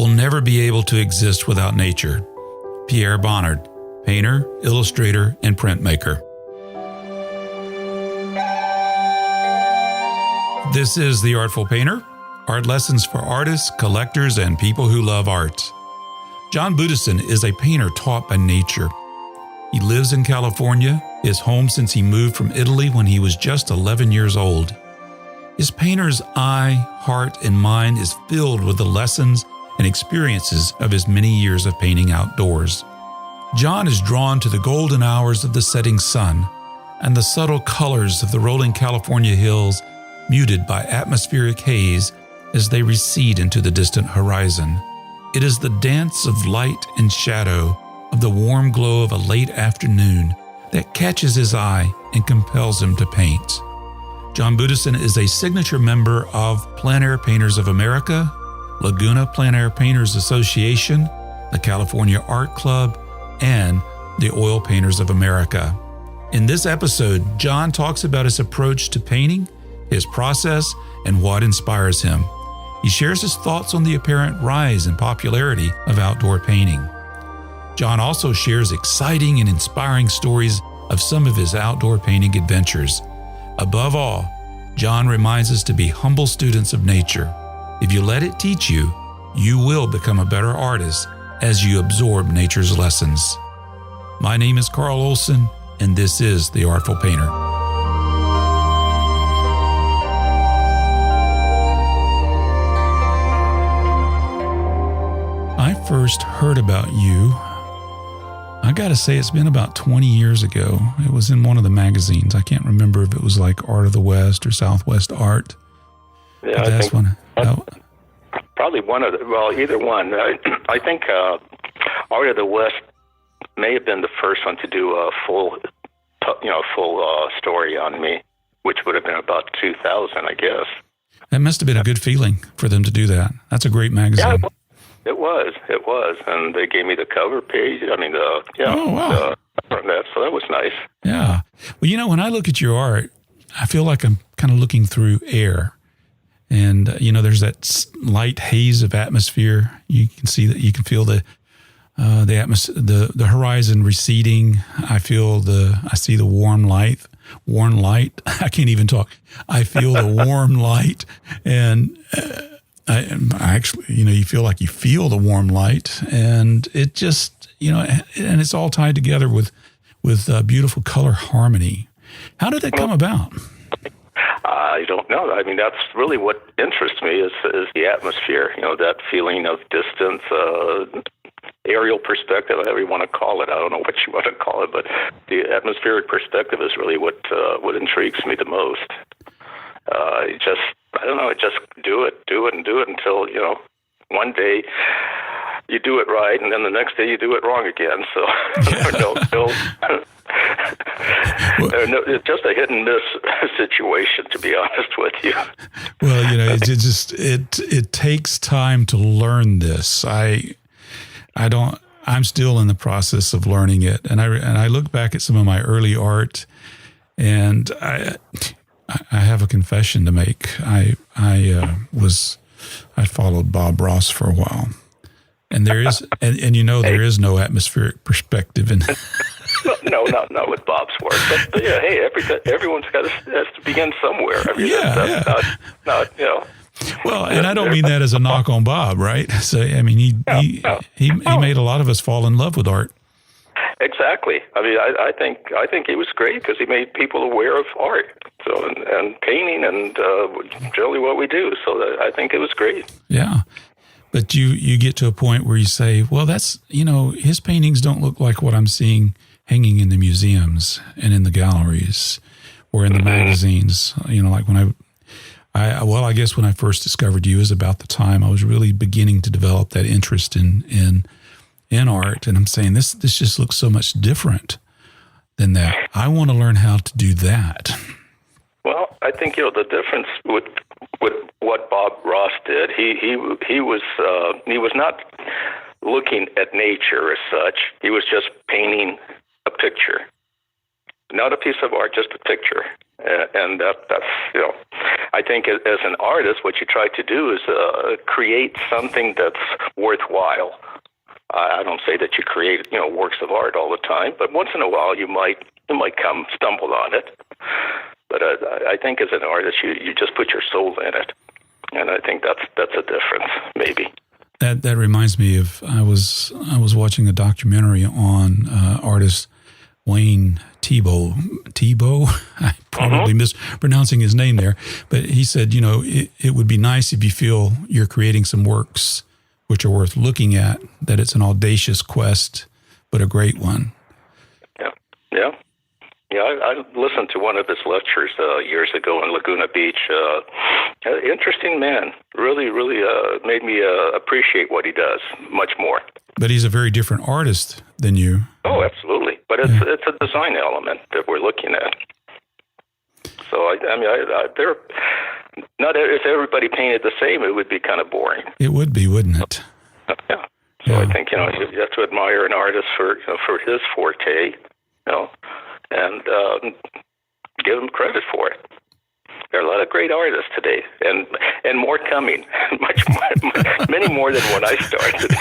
will never be able to exist without nature. Pierre Bonnard, painter, illustrator, and printmaker. This is The Artful Painter, art lessons for artists, collectors, and people who love art. John Budicin is a painter taught by nature. He lives in California, his home since he moved from Italy when he was just 11 years old. His painter's eye, heart, and mind is filled with the lessons and experiences of his many years of painting outdoors. John is drawn to the golden hours of the setting sun and the subtle colors of the rolling California hills, muted by atmospheric haze as they recede into the distant horizon. It is the dance of light and shadow, of the warm glow of a late afternoon, that catches his eye and compels him to paint. John Budicin is a signature member of Plein Painters of America, Laguna Plein Painters Association, the California Art Club, and the Oil Painters of America. In this episode, John talks about his approach to painting, his process, and what inspires him. He shares his thoughts on the apparent rise in popularity of outdoor painting. John also shares exciting and inspiring stories of some of his outdoor painting adventures. Above all, John reminds us to be humble students of nature. If you let it teach you, you will become a better artist as you absorb nature's lessons. My name is Carl Olson, and this is The Artful Painter. I first heard about you, I gotta say, it's been about 20 years ago. It was in one of the magazines. I can't remember if it was like Art of the West or Southwest Art. Yeah, I think probably one of the, well, either one. I think Art of the West may have been the first one to do a full story on me, which would have been about 2000, I guess. That must have been a good feeling for them to do that. That's a great magazine. Yeah, it was, and they gave me the cover page. I mean, oh, wow. So that was nice. Yeah. Well, when I look at your art, I feel like I'm kind of looking through air, and there's that light haze of atmosphere. You can see that. You can feel the atmosphere, the horizon receding. I see the warm light. I can't even talk. I feel the warm light, and I actually, you feel like you feel the warm light, and it just, and it's all tied together with beautiful color harmony. How did that come about? I don't know. I mean, that's really what interests me is the atmosphere. That feeling of distance, aerial perspective, whatever you want to call it. I don't know what you want to call it, but the atmospheric perspective is really what intrigues me the most. I don't know, just do it until, one day you do it right, and then the next day you do it wrong again. So, it's just a hit and miss situation, to be honest with you. Well, it takes time to learn this. I'm still in the process of learning it, and I look back at some of my early art, and I have a confession to make. I followed Bob Ross for a while, and there is there is no atmospheric perspective in. No, not with Bob's work. But yeah, hey, everyone's has to begin somewhere. I mean, yeah. Not. Well, and I don't mean that as a knock on Bob, right? So I mean, he made a lot of us fall in love with art. Exactly. I mean, I think he was great because he made people aware of art, so and painting and generally what we do. So I think it was great. Yeah, but you get to a point where you say, well, that's his paintings don't look like what I'm seeing hanging in the museums and in the galleries or in the magazines. Like when I guess when I first discovered you is about the time I was really beginning to develop that interest in art, and I'm saying this just looks so much different than that. I want to learn how to do that. Well, I think the difference with what Bob Ross did, he was not looking at nature as such. He was just painting a picture, not a piece of art, just a picture. And that's I think as an artist, what you try to do is create something that's worthwhile. I don't say that you create, works of art all the time, but once in a while you might stumble on it. But I think as an artist, you just put your soul in it, and I think that's a difference, maybe. That reminds me of I was watching a documentary on artist Wayne Thibault. I'm probably mispronouncing his name there, but he said, it would be nice if you feel you're creating some works which are worth looking at, that it's an audacious quest, but a great one. Yeah. I listened to one of his lectures years ago in Laguna Beach. Interesting man. Really, really made me appreciate what he does much more. But he's a very different artist than you. Oh, absolutely. But it's a design element that we're looking at. So, they're not if everybody painted the same, it would be kind of boring. It would be, wouldn't it? Yeah. So I think, you have to admire an artist for his forte, and give him credit for it. There are a lot of great artists today, and more coming, many more than when I started.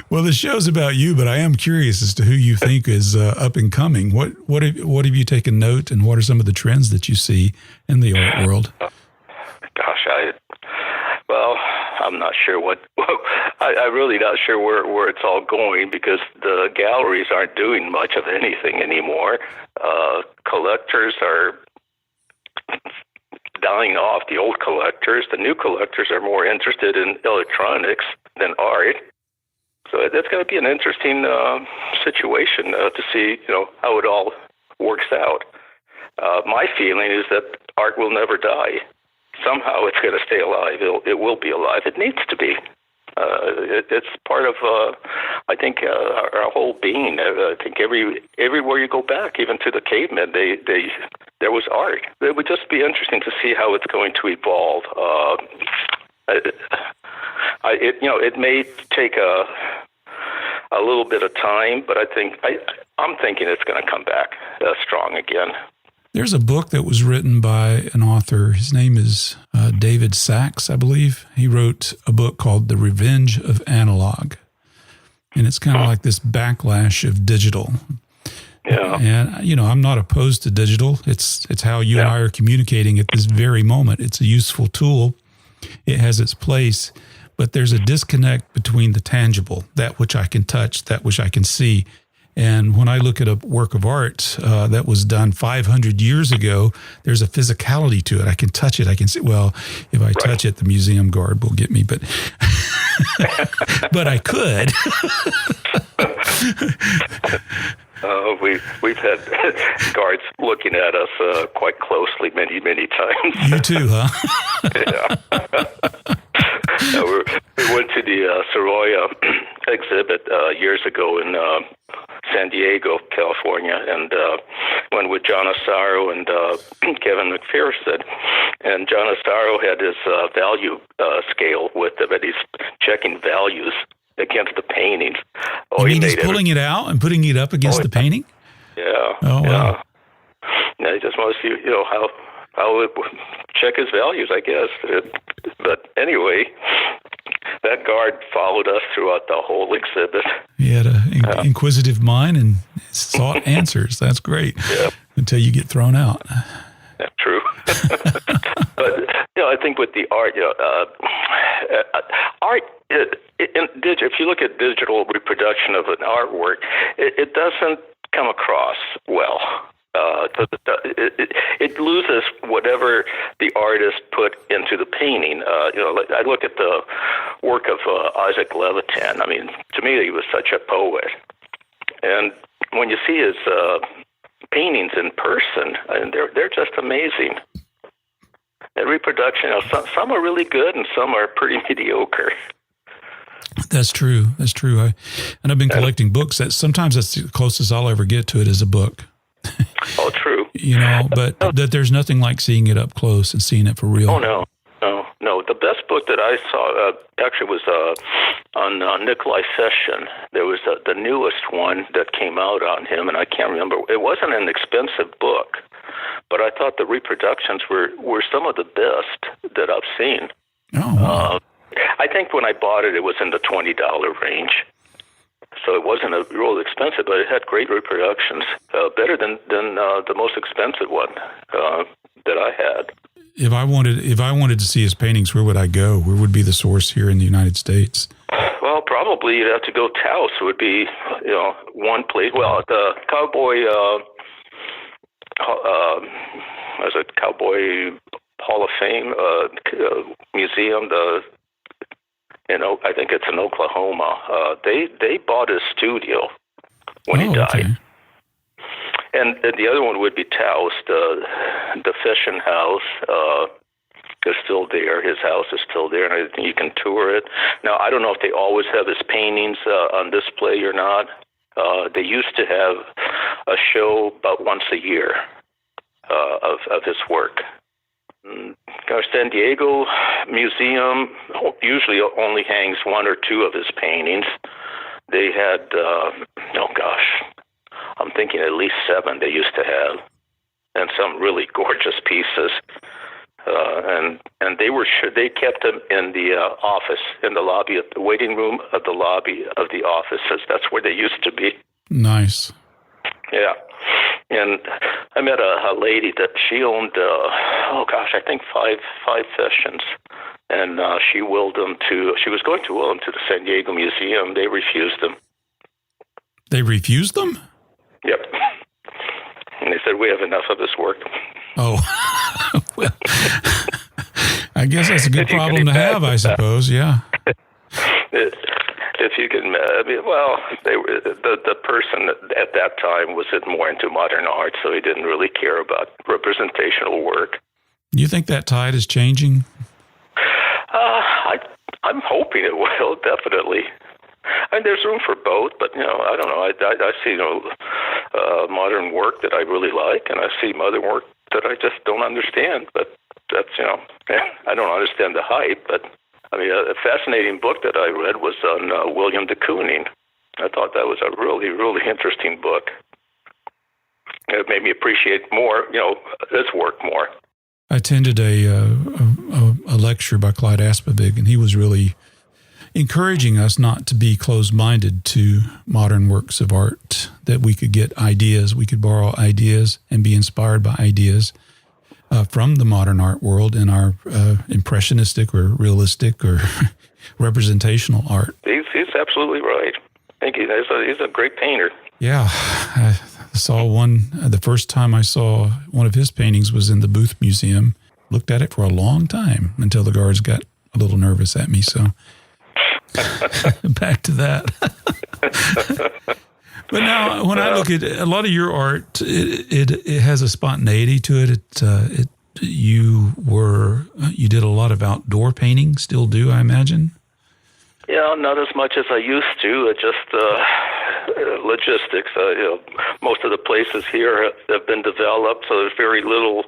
Well, the show's about you, but I am curious as to who you think is up and coming. What have you taken note, and what are some of the trends that you see in the art world? Gosh, I'm not sure I'm really not sure where it's all going, because the galleries aren't doing much of anything anymore. Collectors are dying off, the old collectors. The new collectors are more interested in electronics than art. So that's going to be an interesting situation to see, how it all works out. My feeling is that art will never die. Somehow it's going to stay alive. It will be alive. It needs to be. It's part of, I think, our whole being. I think everywhere you go back, even to the cavemen, there was art. It would just be interesting to see how it's going to evolve. It may take a little bit of time, but I'm thinking it's going to come back strong again. There's a book that was written by an author. His name is David Sachs, I believe. He wrote a book called The Revenge of Analog. And it's kind of like this backlash of digital. Yeah. And, I'm not opposed to digital. It's how you and I are communicating at this very moment. It's a useful tool. It has its place. But there's a disconnect between the tangible, that which I can touch, that which I can see. And when I look at a work of art that was done 500 years ago, there's a physicality to it. I can touch it. I can see, well, if I touch it, the museum guard will get me, but but I could. We've had guards looking at us quite closely many, many times. You too, huh? Yeah. We went to the Sorolla exhibit years ago in San Diego, California, and went with John Asaro and Kevin McPherson. And John Asaro had his value scale with him, and he's checking values against the paintings. You mean he's pulling it out and putting it up against the painting? Yeah. Oh, wow. Yeah, he just wants to see, how it check his values, I guess. But anyway, that guard followed us throughout the whole exhibit. He had an inquisitive mind and sought answers. That's great. Yeah. Until you get thrown out. Yeah, true. But I think with the art, art. If you look at digital reproduction of an artwork, it doesn't come across well. It loses whatever the artist put into the painting. I look at the work of Isaac Levitan. I mean, to me, he was such a poet. And when you see his paintings in person, and they're just amazing. The reproduction, some are really good and some are pretty mediocre. That's true. And I've been collecting books. Sometimes that's the closest I'll ever get to it is a book. Oh, true. But that there's nothing like seeing it up close and seeing it for real. Oh, no. The best book that I saw actually was on Nikolai Session. There was the newest one that came out on him, and I can't remember. It wasn't an expensive book, but I thought the reproductions were some of the best that I've seen. Oh, wow. I think when I bought it, it was in the $20 range. So it wasn't a real expensive, but it had great reproductions, better than the most expensive one that I had. If I wanted to see his paintings, where would I go? Where would be the source here in the United States? Well, probably you'd have to go Taos would be, one place. Well, the Cowboy, was it Cowboy Hall of Fame museum? I think it's in Oklahoma. They bought his studio when he died. Okay. And the other one would be Taos, the Fishing House. Is still there. His house is still there, and I think you can tour it. Now, I don't know if they always have his paintings on display or not. They used to have a show about once a year of his work. Our San Diego Museum usually only hangs one or two of his paintings. They had, I'm thinking at least 7 they used to have, and some really gorgeous pieces. And they kept them in the office, in the lobby, of the waiting room of the lobby of the offices. That's where they used to be. Nice. Yeah. And I met a lady that she owned, I think five Fishins. And she was going to will them to the San Diego Museum. They refused them. They refused them? Yep. And they said, we have enough of this work. Oh, well, I guess that's a good problem to have, I suppose. Yeah. If you can, the person at that time was more into modern art, so he didn't really care about representational work. You think that tide is changing? I'm hoping it will, definitely. I mean, there's room for both, but I don't know. I see modern work that I really like, and I see modern work that I just don't understand. But that's I don't understand the hype. But I mean, a fascinating book that I read was on William de Kooning. I thought that was a really, really interesting book. It made me appreciate more, his work more. I attended a lecture by Clyde Aspavig, and he was really encouraging us not to be closed-minded to modern works of art, that we could get ideas, we could borrow ideas and be inspired by ideas from the modern art world in our impressionistic or realistic or representational art. He's absolutely right. I think he's a great painter. Yeah. I saw one, the first time I saw one of his paintings was in the Booth Museum. Looked at it for a long time until the guards got a little nervous at me, so back to that. But now, when I look at a lot of your art, it has a spontaneity to it. You did a lot of outdoor painting, still do, I imagine? Yeah, not as much as I used to. Just logistics. Most of the places here have been developed, so there's very little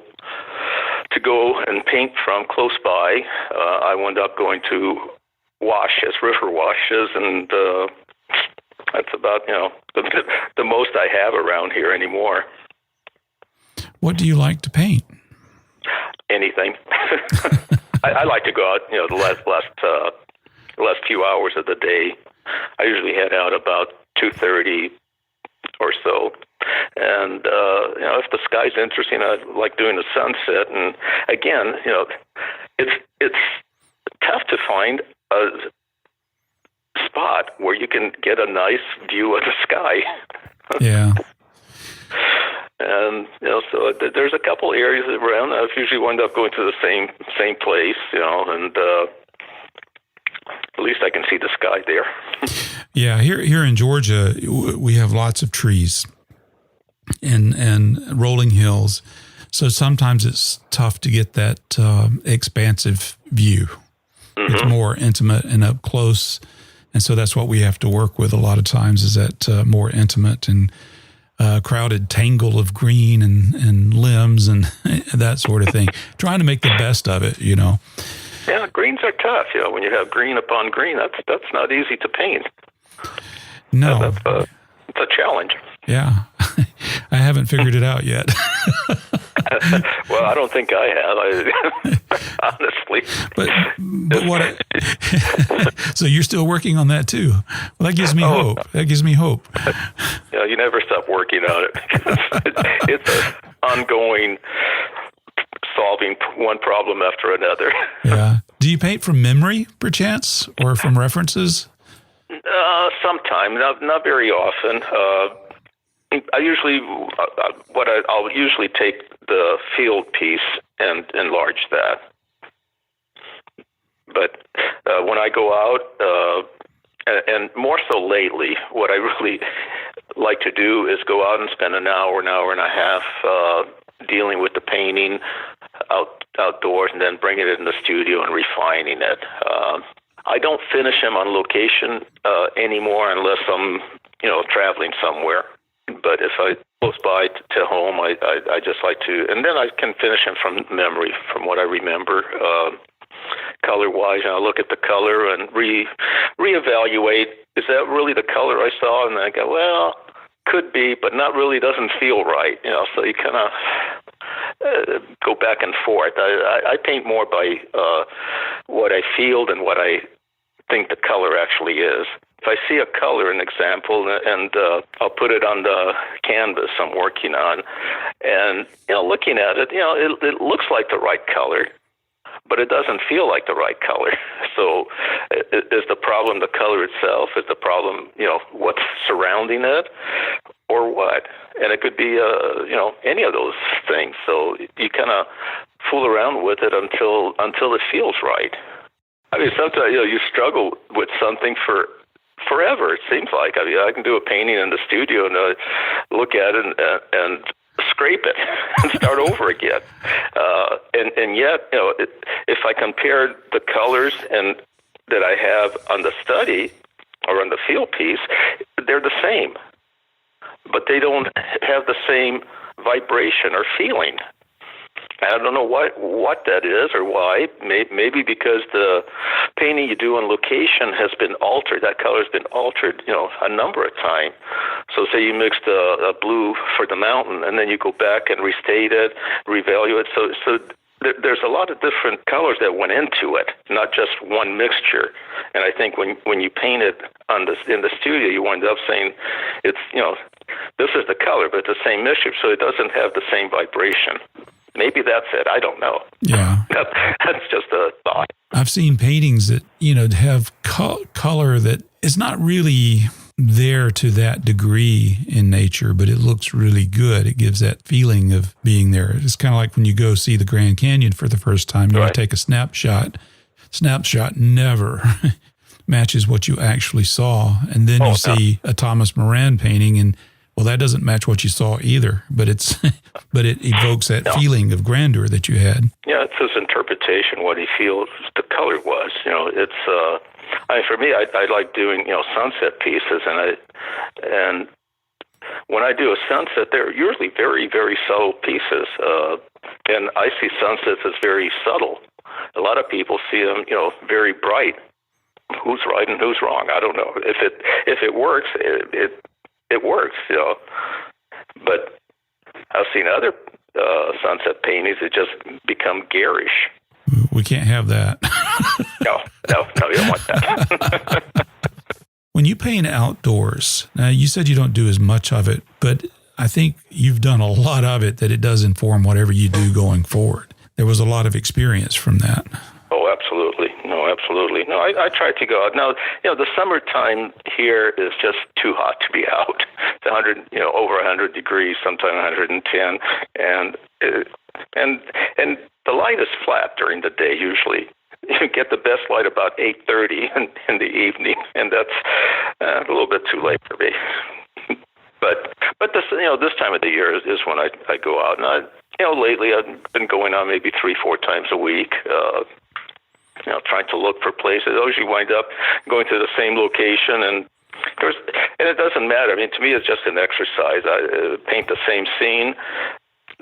to go and paint from close by. I wound up going to river washes, and that's about the most I have around here anymore. What do you like to paint? Anything. I like to go out. The last few hours of the day. I usually head out about 2:30 or so, and if the sky's interesting, I like doing the sunset. And again, it's tough to find a spot where you can get a nice view of the sky. Yeah. And so there's a couple areas around. I usually wind up going to the same place, and at least I can see the sky there. Yeah, here in Georgia, we have lots of trees and rolling hills, so sometimes it's tough to get that expansive view. Mm-hmm. It's more intimate and up close, and so that's what we have to work with a lot of times, is that more intimate and crowded tangle of green and limbs and that sort of thing, trying to make the best of it, Yeah, greens are tough. When you have green upon green, that's not easy to paint. No. It's a challenge. Yeah. I haven't figured it out yet. Well, I don't think I have. Honestly. But so you're still working on that too. Well, that gives me hope. That gives me hope. Yeah, you never stop working on it. It's an ongoing solving one problem after another. Yeah. Do you paint from memory, perchance, or from references? Sometimes, not very often. I'll usually take the field piece and enlarge that. But when I go out, and more so lately, what I really like to do is go out and spend an hour and a half dealing with the painting outdoors, and then bringing it in the studio and refining it. I don't finish them on location anymore unless I'm, traveling somewhere. But if I close by to home, I just like to, and then I can finish them from memory, from what I remember. Color-wise, I look at the color and reevaluate. Is that really the color I saw? And I go, well, could be, but not really. Doesn't feel right. So you kind of go back and forth. I paint more by what I feel than what I think the color actually is. If I see a color, an example, and I'll put it on the canvas I'm working on, and looking at it, it looks like the right color, but it doesn't feel like the right color. So is the problem the color itself? Is the problem, what's surrounding it, or what? And it could be, any of those things. So you kind of fool around with it until it feels right. I mean, sometimes, you struggle with something forever, it seems like. I mean, I can do a painting in the studio and look at it and scrape it and start over again. And yet, if I compare the colors that I have on the study or on the field piece, they're the same, but they don't have the same vibration or feeling. I don't know what that is or why. Maybe because the painting you do on location has been altered. That color has been altered, a number of times. So say you mixed a blue for the mountain, and then you go back and restate it, revalue it. So there's a lot of different colors that went into it, not just one mixture. And I think when you paint it in the studio, you wind up saying it's, this is the color, but it's the same mixture, so it doesn't have the same vibration. Maybe that's it. I don't know. Yeah. That's just a thought. I've seen paintings that, have color that is not really there to that degree in nature, but it looks really good. It gives that feeling of being there. It's kind of like when you go see the Grand Canyon for the first time, you take a snapshot. Snapshot never matches what you actually saw. And then you see a Thomas Moran painting, and well, that doesn't match what you saw either, but it evokes that feeling of grandeur that you had. Yeah, it's his interpretation, what he feels the color was. It's for me, I like doing sunset pieces, and when I do a sunset, they're usually very, very subtle pieces, and I see sunsets as very subtle. A lot of people see them, very bright. Who's right and who's wrong? I don't know. If it works, it works, But I've seen other sunset paintings that just become garish. We can't have that. No, you don't want that. When you paint outdoors, now you said you don't do as much of it, but I think you've done a lot of it that it does inform whatever you do going forward. There was a lot of experience from that. Oh, absolutely. No, absolutely. No, I try to go out. Now, the summertime here is just too hot to be out. It's 100, over 100 degrees, sometimes 110, and the light is flat during the day usually. You get the best light about 8:30 in the evening, and that's a little bit too late for me. But this time of the year is when I go out, and lately I've been going out maybe 3-4 times a week. Trying to look for places. Always you wind up going to the same location, and it doesn't matter. I mean, to me, it's just an exercise. I paint the same scene.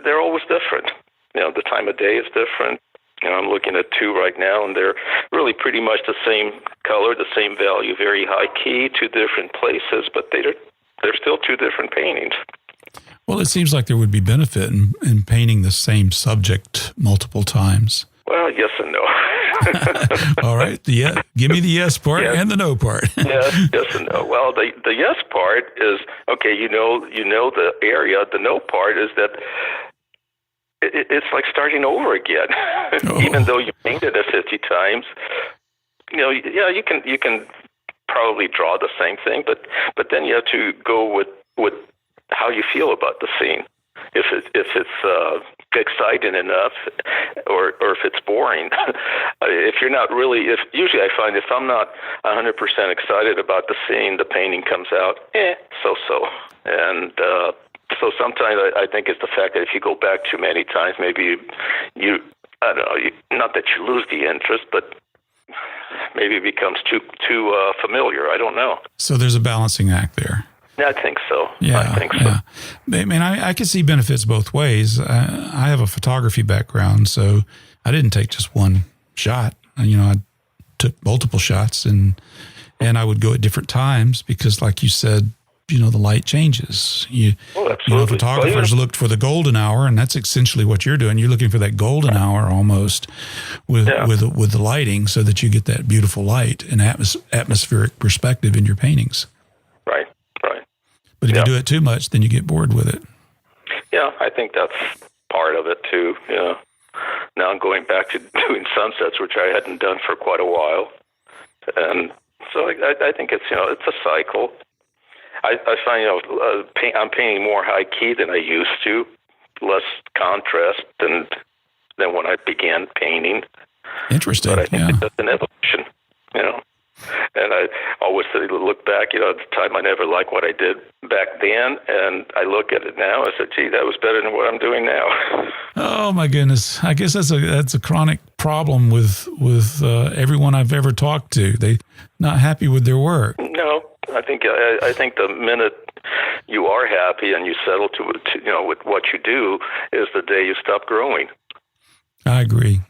They're always different. The time of day is different. I'm looking at 2 right now, and they're really pretty much the same color, the same value, very high key, 2 different places, but they're still 2 different paintings. Well, it seems like there would be benefit in painting the same subject multiple times. Well, yes and no. All right. Give me the yes part and the no part. yes and no. Well, the yes part is, okay, you know the area. The no part is that it's like starting over again. Even though you painted it 50 times, you can probably draw the same thing, but then you have to go with how you feel about the scene. If it's exciting enough, or if it's boring. If you're not really, usually I find if I'm not 100% excited about the scene, the painting comes out so. And so sometimes I think it's the fact that if you go back too many times, maybe you I don't know, not that you lose the interest, but maybe it becomes too familiar. I don't know. So there's a balancing act there. I think so. Yeah, I think so. Yeah. I mean, I can see benefits both ways. I have a photography background, so I didn't take just one shot. I took multiple shots, and I would go at different times because, like you said, the light changes. Photographers looked for the golden hour, and that's essentially what you're doing. You're looking for that golden hour almost with the lighting, so that you get that beautiful light and atmospheric perspective in your paintings. Right. But if you do it too much, then you get bored with it. Yeah, I think that's part of it too. Yeah. Now I'm going back to doing sunsets, which I hadn't done for quite a while, and so I think it's it's a cycle. I find I'm painting more high key than I used to, less contrast than when I began painting. Interesting. But I think it's an evolution, And I always look back, at the time I never liked what I did back then, and I look at it now. I said, "Gee, that was better than what I'm doing now." Oh my goodness! I guess that's a chronic problem with everyone I've ever talked to. They not happy with their work. No, I think the minute you are happy and you settle to with what you do is the day you stop growing. I agree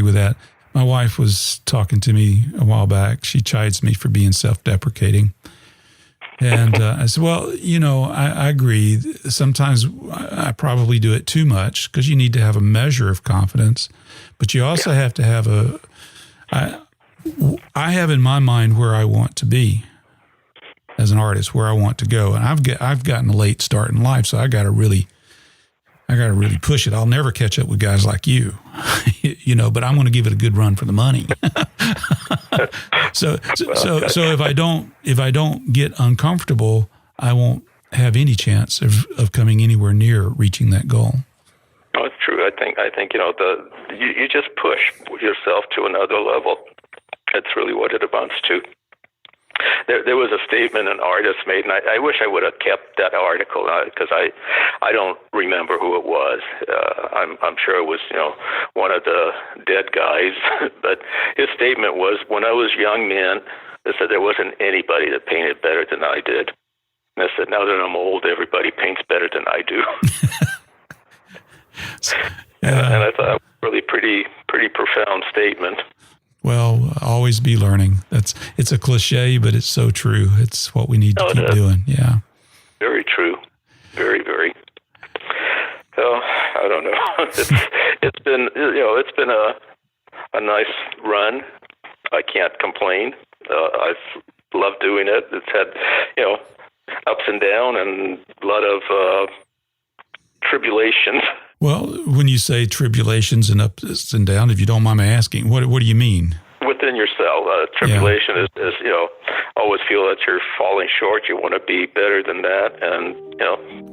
with that. My wife was talking to me a while back. She chides me for being self-deprecating. And I said, well, I agree. Sometimes I probably do it too much because you need to have a measure of confidence. But you also have to have I have in my mind where I want to be as an artist, where I want to go. And I've gotten a late start in life, so I got to really push it. I'll never catch up with guys like you, but I'm going to give it a good run for the money. So if I don't get uncomfortable, I won't have any chance of coming anywhere near reaching that goal. Oh, it's true. I think you just push yourself to another level. That's really what it amounts to. There was a statement an artist made, and I wish I would have kept that article because I don't remember who it was. I'm sure it was one of the dead guys, but his statement was, "When I was young man, they said there wasn't anybody that painted better than I did." And I said, "Now that I'm old, everybody paints better than I do." And I thought it was really pretty profound statement. Well, always be learning. It's a cliche, but it's so true. It's what we need to keep doing. Yeah. Very true. Very, very. So I don't know. It's been a nice run. I can't complain. I've loved doing it. It's had ups and downs and a lot of tribulations. Well, when you say tribulations and ups and downs, if you don't mind me asking, what do you mean? Within yourself, tribulation is always feel that you're falling short. You want to be better than that, and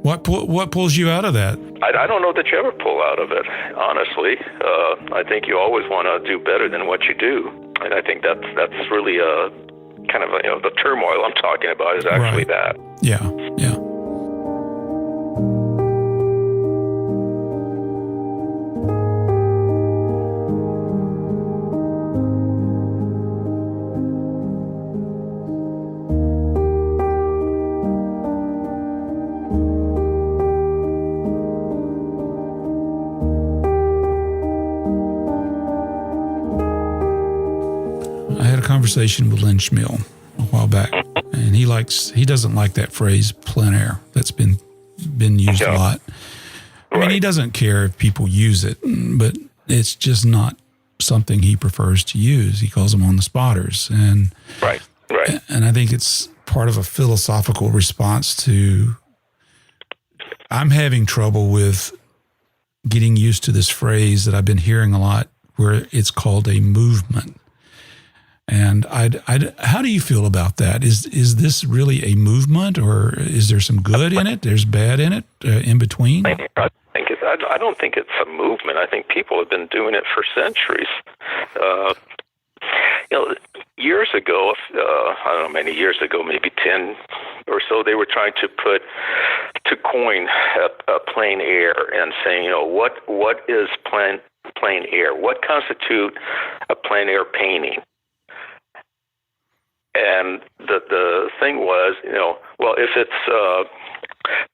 What pulls you out of that? I don't know that you ever pull out of it. Honestly, I think you always want to do better than what you do, and I think that's really kind of the turmoil I'm talking about is actually that. Yeah. Conversation with Lynn Schmiel a while back, and he doesn't like that phrase plein air that's been been used a lot. I mean, Right. he doesn't care if people use it, but it's just not something he prefers to use. He calls them on the spotters. And Right. and I think it's part of a philosophical response to, I'm having trouble with getting used to this phrase that I've been hearing a lot where it's called a movement. And how do you feel about that? Is this really a movement, or is there some good in it? There's bad in it, in between? I don't think it's a movement. I think people have been doing it for centuries. Years ago, I don't know, many years ago, maybe 10 or so, they were trying to coin plein air and saying, what is plein air? What constitutes a plein air painting? And the thing was, well, if it's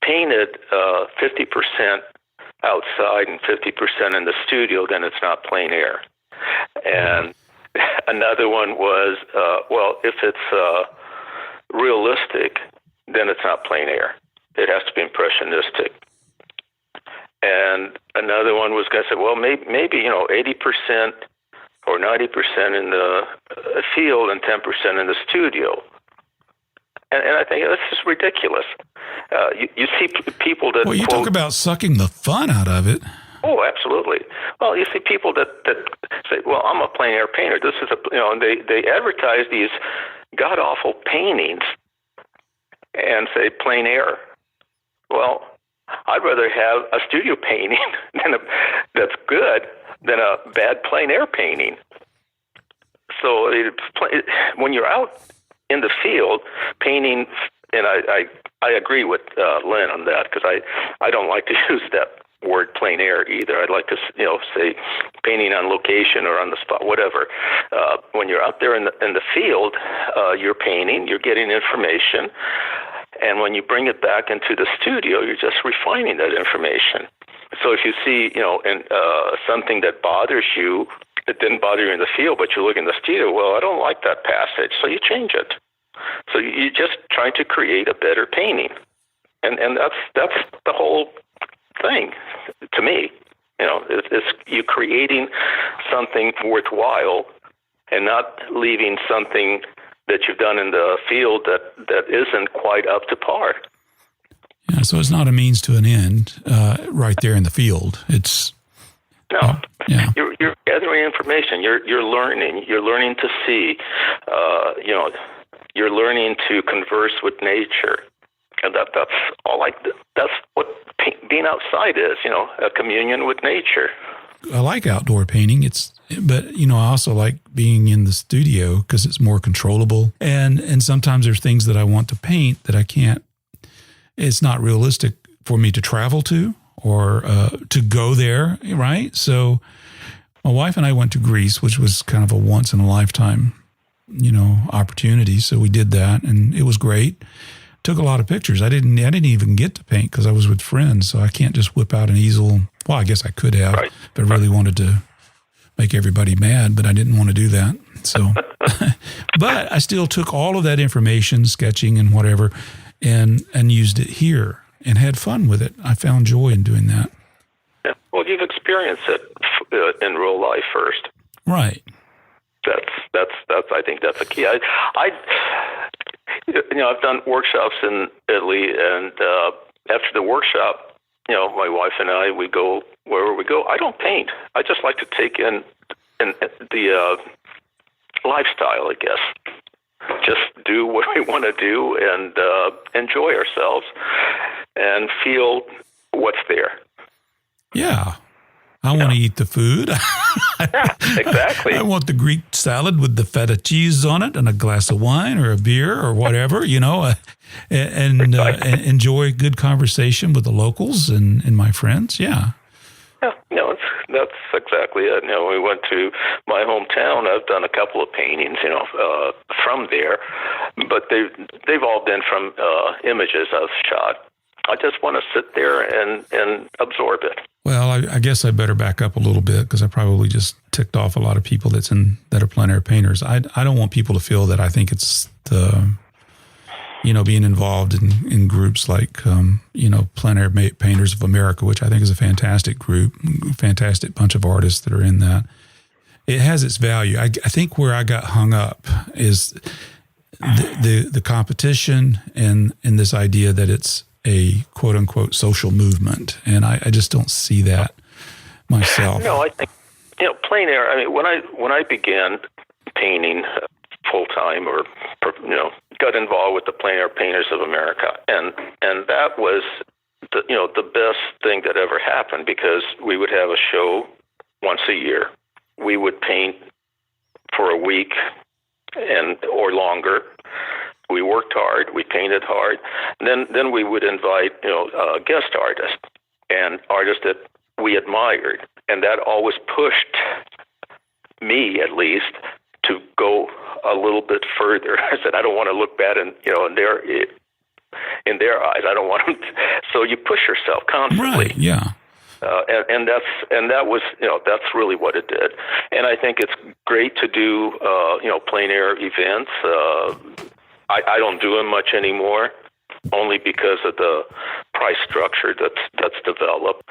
painted 50% outside and 50% in the studio, then it's not plein air. And another one was, well, if it's realistic, then it's not plein air. It has to be impressionistic. And another one was going to say, well, maybe 80% or 90% in the field and 10% in the studio. And I think that's just ridiculous. You see people that... Well, you talk about sucking the fun out of it. Oh, absolutely. Well, you see people that say, well, I'm a plein air painter. This is and they advertise these god-awful paintings and say plein air. Well, I'd rather have a studio painting that's good than a bad plein air painting. So when you're out in the field painting, and I agree with Lynn on that, because I don't like to use that word plein air either. I'd like to say painting on location or on the spot, whatever. When you're out there in the field, you're painting, you're getting information, and when you bring it back into the studio, you're just refining that information. So if you see something that bothers you, it didn't bother you in the field, but you look in the studio, well, I don't like that passage, so you change it. So you're just trying to create a better painting, and that's the whole thing to me. It's you creating something worthwhile and not leaving something that you've done in the field that isn't quite up to par. Yeah, so it's not a means to an end right there in the field. It's no. Yeah. You're gathering information. You're learning. You're learning to see. You're learning to converse with nature, and that's all. That's what being outside is. A communion with nature. I like outdoor painting. But I also like being in the studio because it's more controllable. And sometimes there's things that I want to paint that I can't. It's not realistic for me to travel to or to go there, right? So my wife and I went to Greece, which was kind of a once in a lifetime, opportunity. So we did that, and it was great. Took a lot of pictures. I didn't even get to paint because I was with friends, so I can't just whip out an easel. Well, I guess I could have, right. But I really wanted to make everybody mad, but I didn't want to do that. So, but I still took all of that information, sketching and whatever, and used it here and had fun with it. I found joy in doing that. Yeah. Well, you've experienced it in real life first. Right. That's. I think that's a key. I've done workshops in Italy, and after the workshop, my wife and I, we go wherever we go. I don't paint. I just like to take in the lifestyle, I guess. Just do what we want to do and enjoy ourselves and feel what's there. Yeah. I want to eat the food. Yeah, exactly. I want the Greek salad with the feta cheese on it and a glass of wine or a beer or whatever, and enjoy good conversation with the locals and my friends. Yeah. Yeah, that's exactly it. We went to my hometown. I've done a couple of paintings, from there, but they've all been from images I've shot. I just want to sit there and absorb it. Well, I guess I better back up a little bit because I probably just ticked off a lot of people that are plein air painters. I don't want people to feel that I think it's the being involved in groups like, Plein Air Painters of America, which I think is a fantastic group, fantastic bunch of artists that are in that. It has its value. I think where I got hung up is the competition and this idea that it's a quote unquote social movement. And I just don't see that myself. No, I think, plein air, I mean, when I began painting full time or, got involved with the Plein Air Painters of America. And that was the best thing that ever happened, because we would have a show once a year. We would paint for a week or longer. We worked hard. We painted hard. And then we would invite guest artists and artists that we admired, and that always pushed me, at least, to go a little bit further. I said, I don't want to look bad in their eyes. I don't want them to, so you push yourself constantly. Right. Yeah. And that was that's really what it did. And I think it's great to do plein air events. I don't do them much anymore, only because of the price structure that's developed.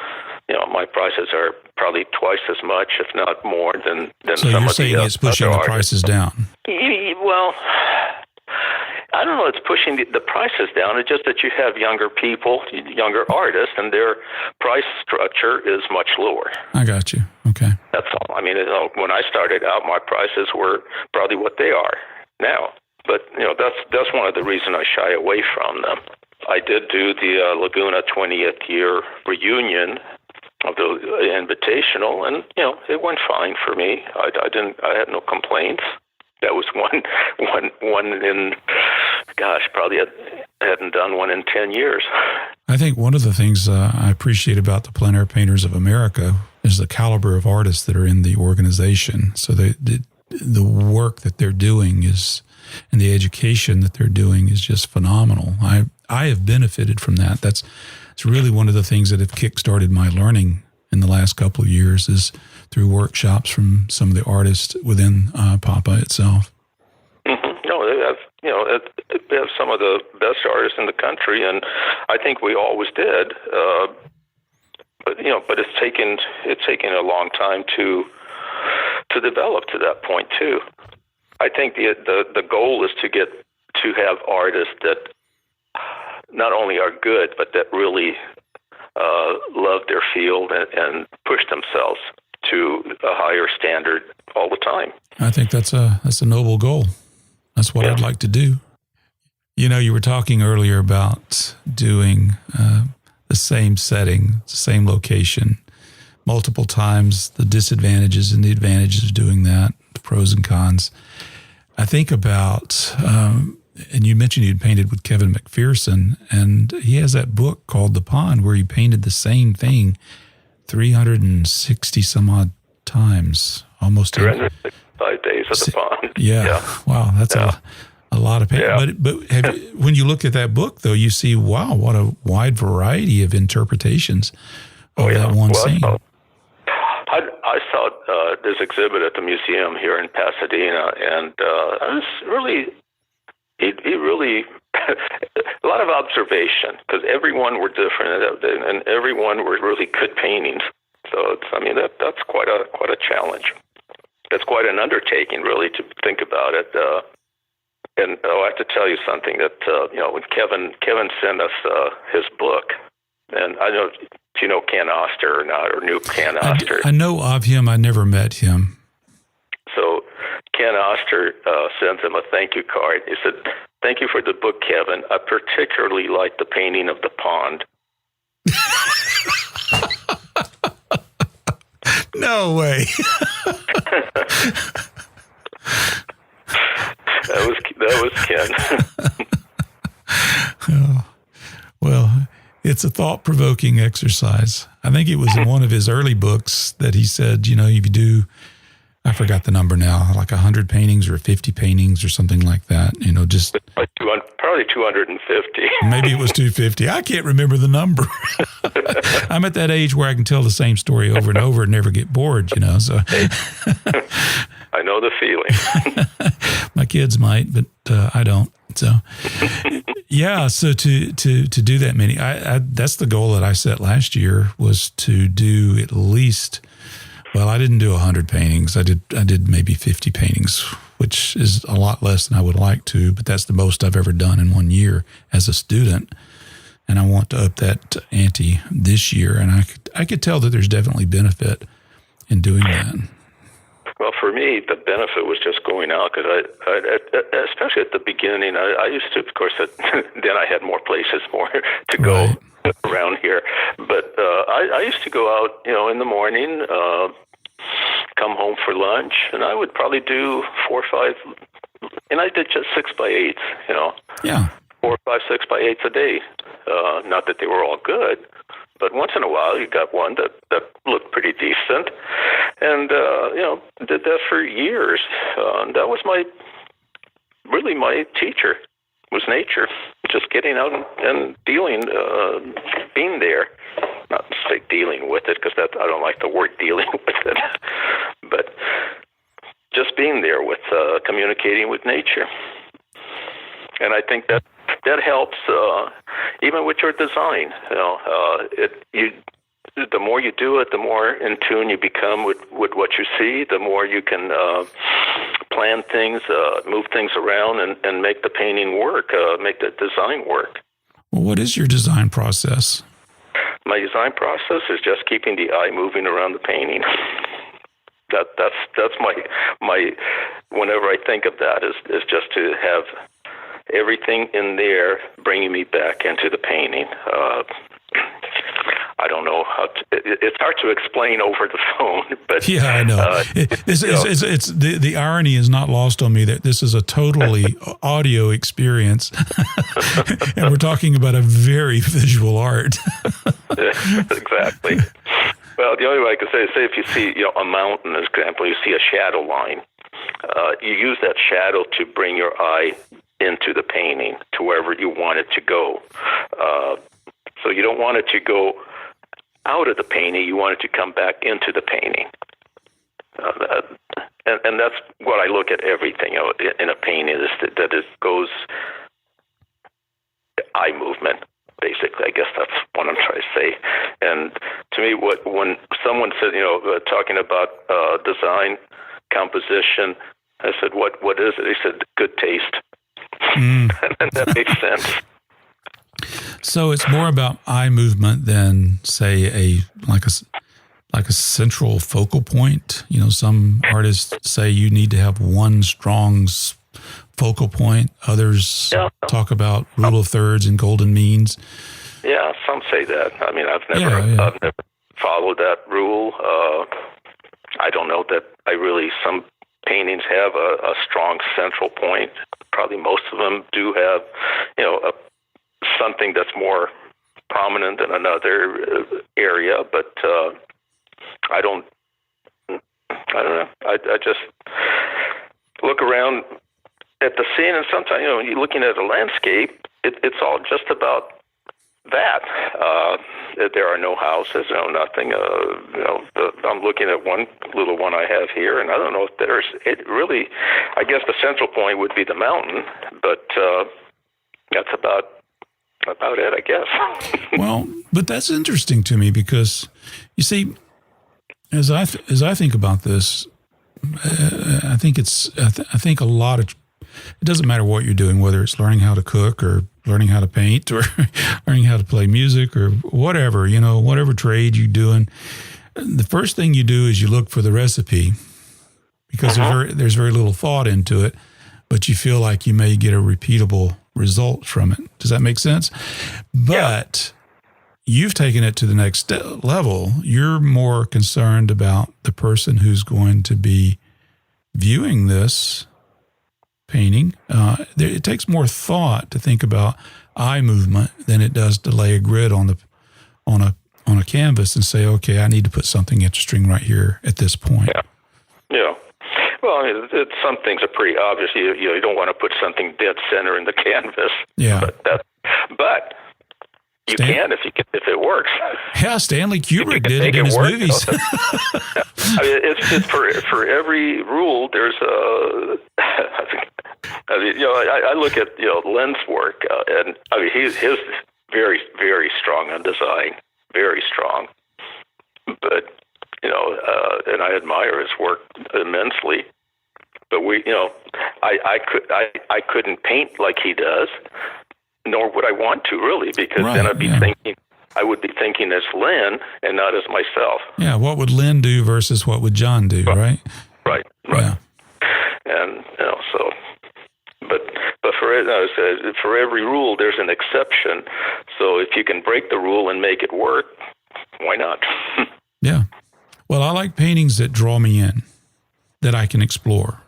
My prices are probably twice as much, if not more, than so some of the So you're saying it's pushing the prices down? Well, I don't know. It's pushing the prices down. It's just that you have younger people, younger artists, and their price structure is much lower. I got you. Okay. That's all. I mean, when I started out, my prices were probably what they are now. But that's one of the reasons I shy away from them. I did do the Laguna 20th year reunion of the Invitational, and it went fine for me. I had no complaints. That was one in, probably I hadn't done one in 10 years. I think one of the things I appreciate about the Plein Air Painters of America is the caliber of artists that are in the organization. So the work that they're doing and the education that they're doing is just phenomenal. I have benefited from that. It's really one of the things that have kickstarted my learning in the last couple of years, is through workshops from some of the artists within Papa itself. Mm-hmm. No, they have some of the best artists in the country, and I think we always did. But it's taken a long time to develop to that point too. I think the goal is to have artists that not only are good, but that really love their field and push themselves to a higher standard all the time. I think that's a noble goal. That's what I'd like to do. You were talking earlier about doing the same setting, the same location, multiple times, the disadvantages and the advantages of doing that, the pros and cons. I think about, and you mentioned you'd painted with Kevin McPherson, and he has that book called The Pond where he painted the same thing 360 some odd times, almost 365 days at the pond. Yeah. Wow, that's a lot of painting. Yeah. But when you look at that book, though, you see, wow, what a wide variety of interpretations of that one scene. I saw this exhibit at the museum here in Pasadena, and I was really, he really, a lot of observation, because everyone were different, and everyone were really good paintings. So that's quite a challenge. That's quite an undertaking, really, to think about it. And I have to tell you something that when Kevin sent us his book, and I don't know if you know Ken Oster or not, or knew Ken Oster. I know of him. I never met him. So Ken Oster sends him a thank you card. He said, "Thank you for the book, Kevin. I particularly like the painting of the pond." No way. That was Ken. Oh, well, it's a thought-provoking exercise. I think it was in one of his early books that he said, if you do, I forgot the number now, like 100 paintings or 50 paintings or something like that, just... Probably 250. Maybe it was 250. I can't remember the number. I'm at that age where I can tell the same story over and over and never get bored, so... I know the feeling. kids might, but I don't. So, yeah. So to do that many, I that's the goal that I set last year, was to do at least. Well, I didn't do 100 paintings. I did maybe 50 paintings, which is a lot less than I would like to, but that's the most I've ever done in 1 year as a student. And I want to up that ante this year. And I could tell that there's definitely benefit in doing that. Well, for me, the benefit was just going out, because I especially at the beginning, I used to, of course, then I had more places to go. Right. Around here, but I used to go out, in the morning, come home for lunch, and I would probably do 4 or 5, and I did just 6 by 8s, Yeah. 4, 5, 6 by 8s a day. Not that they were all good, but once in a while you got one that looked pretty decent, and did that for years. That was my teacher. Was nature, just getting out and dealing, being there. Not to say dealing with it, because I don't like the word dealing with it, but just being there with communicating with nature. And I think that helps even with your design. The more you do it, the more in tune you become with what you see, the more you can plan things, move things around, and make the painting work, make the design work. Well, what is your design process? My design process is just keeping the eye moving around the painting. That's my whenever I think of that is just to have everything in there bringing me back into the painting. I don't know how it's hard to explain over the phone, but yeah, I know. It's the irony is not lost on me that this is a totally audio experience, and we're talking about a very visual art. Exactly. Well, the only way I can say is, if you see a mountain, as example, you see a shadow line. You use that shadow to bring your eye into the painting to wherever you want it to go. So you don't want it to go out of the painting, you want it to come back into the painting. And that's what I look at everything in a painting, is that it goes eye movement, basically. I guess that's what I'm trying to say. And to me, when someone said, talking about design, composition, I said, what is it? They said, good taste. And that makes sense. So it's more about eye movement than, say, like a central focal point. Some artists say you need to have one strong focal point. Others talk about rule of thirds and golden means. Yeah, some say that. I mean, I've never followed that rule. I don't know that some paintings have a strong central point. Probably most of them do have, something that's more prominent in another area, but I don't know. I just look around at the scene, and sometimes, you're looking at a landscape, it's all just about that. There are no houses, nothing. I'm looking at one little one I have here, and I don't know if really, I guess the central point would be the mountain, but that's about it, I guess. Well, but that's interesting to me, because you see, as I think about this, I think a lot of, it doesn't matter what you're doing, whether it's learning how to cook or learning how to paint or learning how to play music or whatever, whatever trade you're doing. The first thing you do is you look for the recipe, because there's very little thought into it, but you feel like you may get a repeatable result from it. Does that make sense? But you've taken it to the next level. You're more concerned about the person who's going to be viewing this painting. It takes more thought to think about eye movement than it does to lay a grid on a canvas and say, okay, I need to put something interesting right here at this point. Yeah. Well, some things are pretty obvious. You don't want to put something dead center in the canvas. Yeah. But you can if it works. Yeah, Stanley Kubrick did it in his movies. I mean, it's for every rule. There's I mean, I look at Len's work, and I mean his very, very strong on design, very strong. But and I admire his work immensely. But I couldn't paint like he does, nor would I want to really, because then I'd be thinking. I would be thinking as Len and not as myself. Yeah, what would Len do versus what would John do, right? Right. Yeah. And so, but for every rule, there's an exception. So if you can break the rule and make it work, why not? Yeah. Well, I like paintings that draw me in, that I can explore.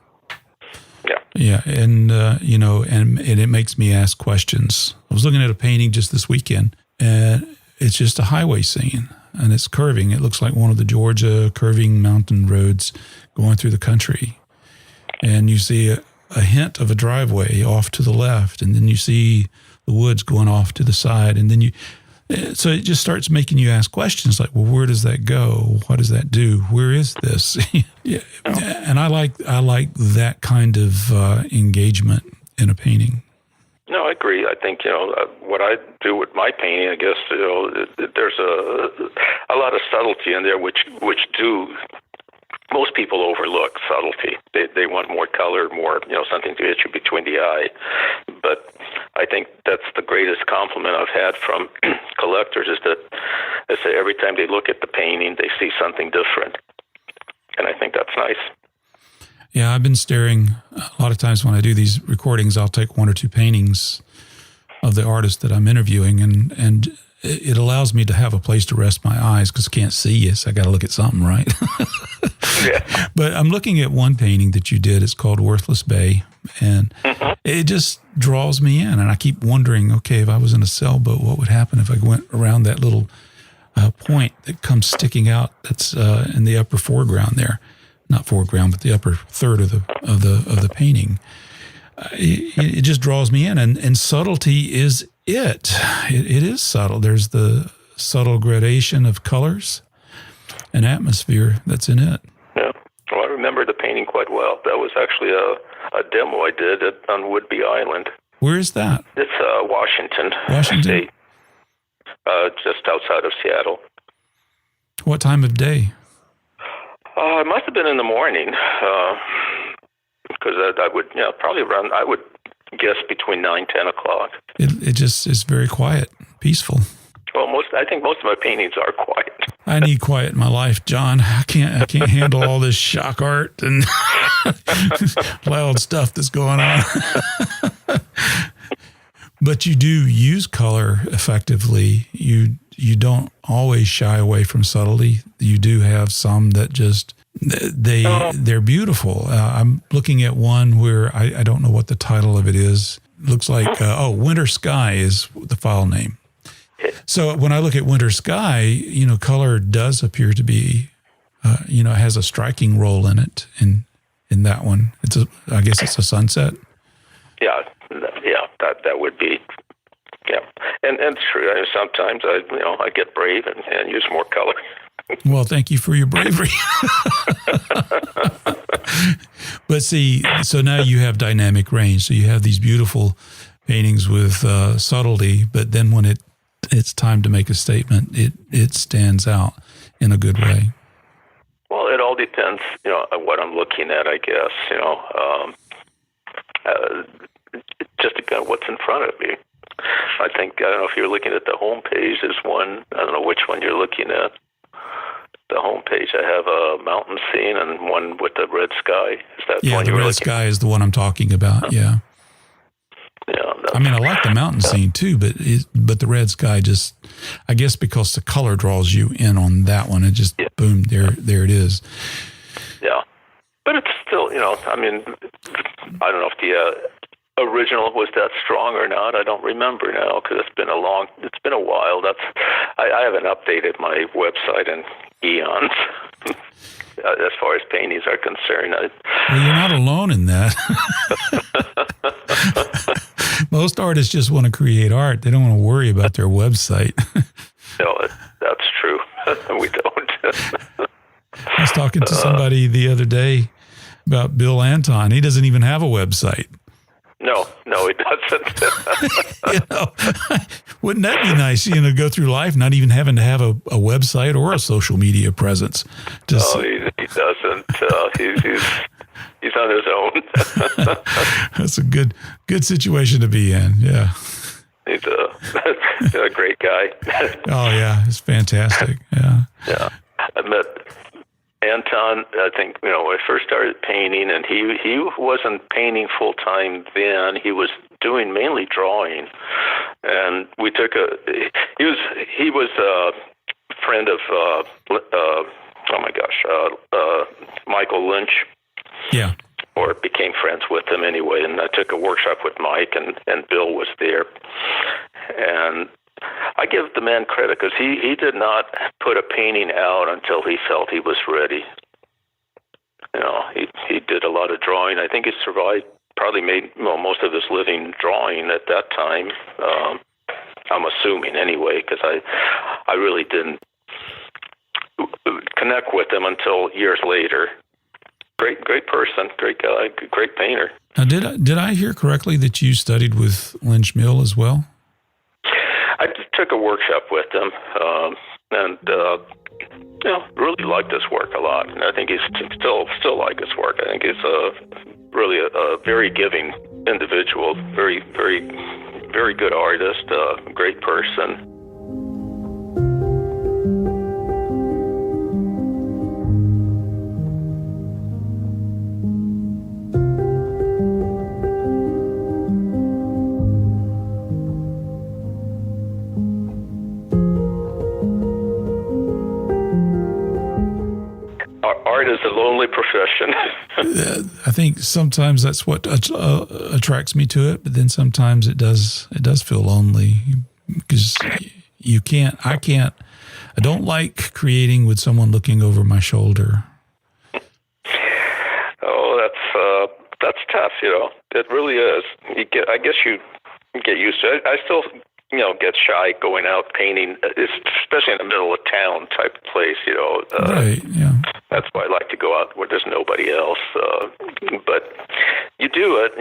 Yeah. Yeah, and and it makes me ask questions. I was looking at a painting just this weekend, and it's just a highway scene, and it's curving. It looks like one of the Georgia curving mountain roads going through the country. And you see a hint of a driveway off to the left, and then you see the woods going off to the side. And then so it just starts making you ask questions like, well, where does that go? What does that do? Where is this? Yeah. And I like that kind of engagement in a painting. No, I agree. I think, what I do with my painting, I guess, there's a lot of subtlety in there, which most people overlook subtlety. They want more color, more, something to hit you between the eye. But I think that's the greatest compliment I've had from collectors is that they say every time they look at the painting, they see something different. And I think that's nice. Yeah, I've been staring. A lot of times when I do these recordings, I'll take one or two paintings of the artist that I'm interviewing, and it allows me to have a place to rest my eyes because I can't see you, so I got to look at something, right? Yeah. But I'm looking at one painting that you did. It's called Worthless Bay, and it just draws me in. And I keep wondering, okay, if I was in a sailboat, what would happen if I went around that little point that comes sticking out that's in the upper foreground there? Not foreground, but the upper third of the painting. It just draws me in, and subtlety is it. It is subtle. There's the subtle gradation of colors and atmosphere that's in it. Yeah. Well, I remember the painting quite well. That was actually a demo I did on Whidbey Island. Where is that? It's Washington State, just outside of Seattle. What time of day? It must have been in the morning, because I would, probably around, I would guess between 9, 10 o'clock. It just is very quiet, peaceful. Well, I think most of my paintings are quiet. I need quiet in my life, John. I can't handle all this shock art and loud stuff that's going on. But you do use color effectively. You don't always shy away from subtlety. You do have some that just they're beautiful. I'm looking at one where I don't know what the title of it is. Looks like Winter Sky is the file name. So when I look at Winter Sky, color does appear to be, it has a striking role in it. In that one, I guess it's a sunset. Yeah, that would be. Yeah, and it's true. Sometimes I get brave and use more color. Well, thank you for your bravery. But see, so now you have dynamic range. So you have these beautiful paintings with subtlety, but then when it's time to make a statement, it stands out in a good way. Well, it all depends, on what I'm looking at, I guess. Just kind of what's in front of me. I don't know if you're looking at the home page. There's one. I don't know which one you're looking at. The home page, I have a mountain scene and one with the red sky. Is that the one you were red looking sky is the one I'm talking about. Yeah. Yeah. I mean, I like the mountain scene too, but the red sky just, I guess because the color draws you in on that one. It just boom, there it is. Yeah, but it's still, I mean, I don't know if the original was that strong or not. I don't remember now because it's been a while. I haven't updated my website in eons. As far as paintings are concerned. Well, you're not alone in that. Most artists just want to create art. They don't want to worry about their website. No, that's true. We don't. I was talking to somebody the other day about Bill Anton. He doesn't even have a website. No, it doesn't. Wouldn't that be nice? Go through life not even having to have a website or a social media presence. He doesn't. He's on his own. That's a good situation to be in. Yeah. He's a great guy. Oh yeah, it's fantastic. Yeah. Yeah. I met Anton, I think, when I first started painting, and he wasn't painting full time then. He was doing mainly drawing, and he was a friend of Michael Lynch. Yeah. Or became friends with him anyway, and I took a workshop with Mike, and Bill was there, and I give the man credit because he did not put a painting out until he felt he was ready. He did a lot of drawing. I think he survived, probably made most of his living drawing at that time. I'm assuming anyway, because I really didn't connect with him until years later. Great person, great guy, great painter. Now, did I hear correctly that you studied with Lynch Mill as well? I took a workshop with him, and really liked his work a lot. And I think he's still like his work. I think he's really a very giving individual, very, very, very good artist, great person. Art is a lonely profession. I think sometimes that's what attracts me to it, but then sometimes it does feel lonely because I don't like creating with someone looking over my shoulder. Oh, that's tough. It really is. I guess you get used to it. I still get shy going out painting, especially in the middle of town type place, Right, yeah. That's why I like to go out where there's nobody else. But you do it,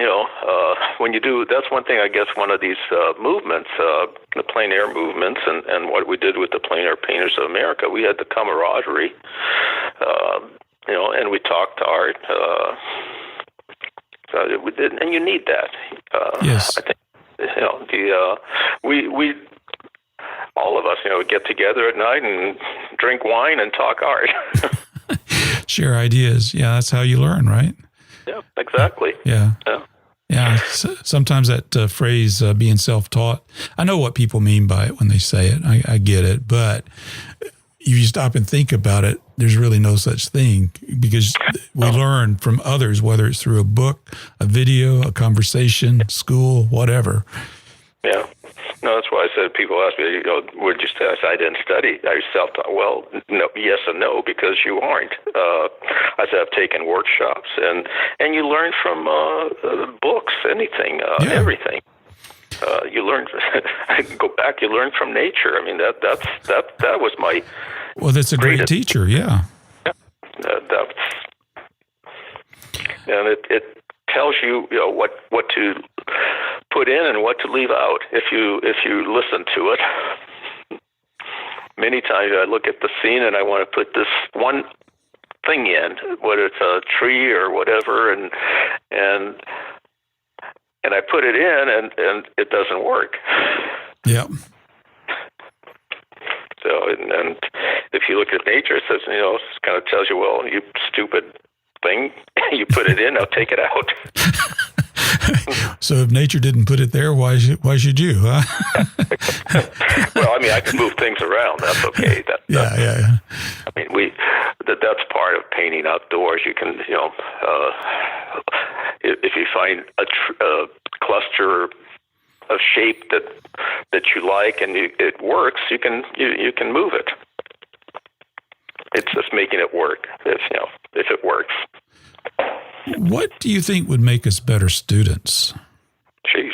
when you do, that's one thing, I guess, one of these movements, the plein air movements, and what we did with the Plein Air Painters of America, we had the camaraderie, and we talked art. We did, and you need that. Yes. I think. We all of us, get together at night and drink wine and talk art. Share ideas. Yeah, that's how you learn, right? Yeah, exactly. Yeah. Sometimes that phrase, being self-taught, I know what people mean by it when they say it. I get it. But if you stop and think about it, there's really no such thing because we learn from others, whether it's through a book, a video, a conversation, school, whatever. Yeah. No, that's why I said, people ask me, where'd you study? I said, I didn't study. I self-taught. Well, no, yes and no, because you aren't. I said, I've taken workshops, and you learn from books, anything, everything. You learn. Go back. You learn from nature. I mean, that was my. Well, that's a great teacher. Yeah. And it tells you, what to put in and what to leave out if you listen to it. Many times I look at the scene and I want to put this one thing in, whether it's a tree or whatever, and I put it in and it doesn't work. Yeah. So, and if you look at nature, it says, it kind of tells you, well, you stupid thing, you put it in, now take it out. So if nature didn't put it there, why should you? Huh? Well, I mean, I can move things around. That's okay. Yeah. I mean, that's part of painting outdoors. You can, if you find a cluster of shape that you like and it works, you can move it. It's just making it work. If it works. What do you think would make us better students? Jeez.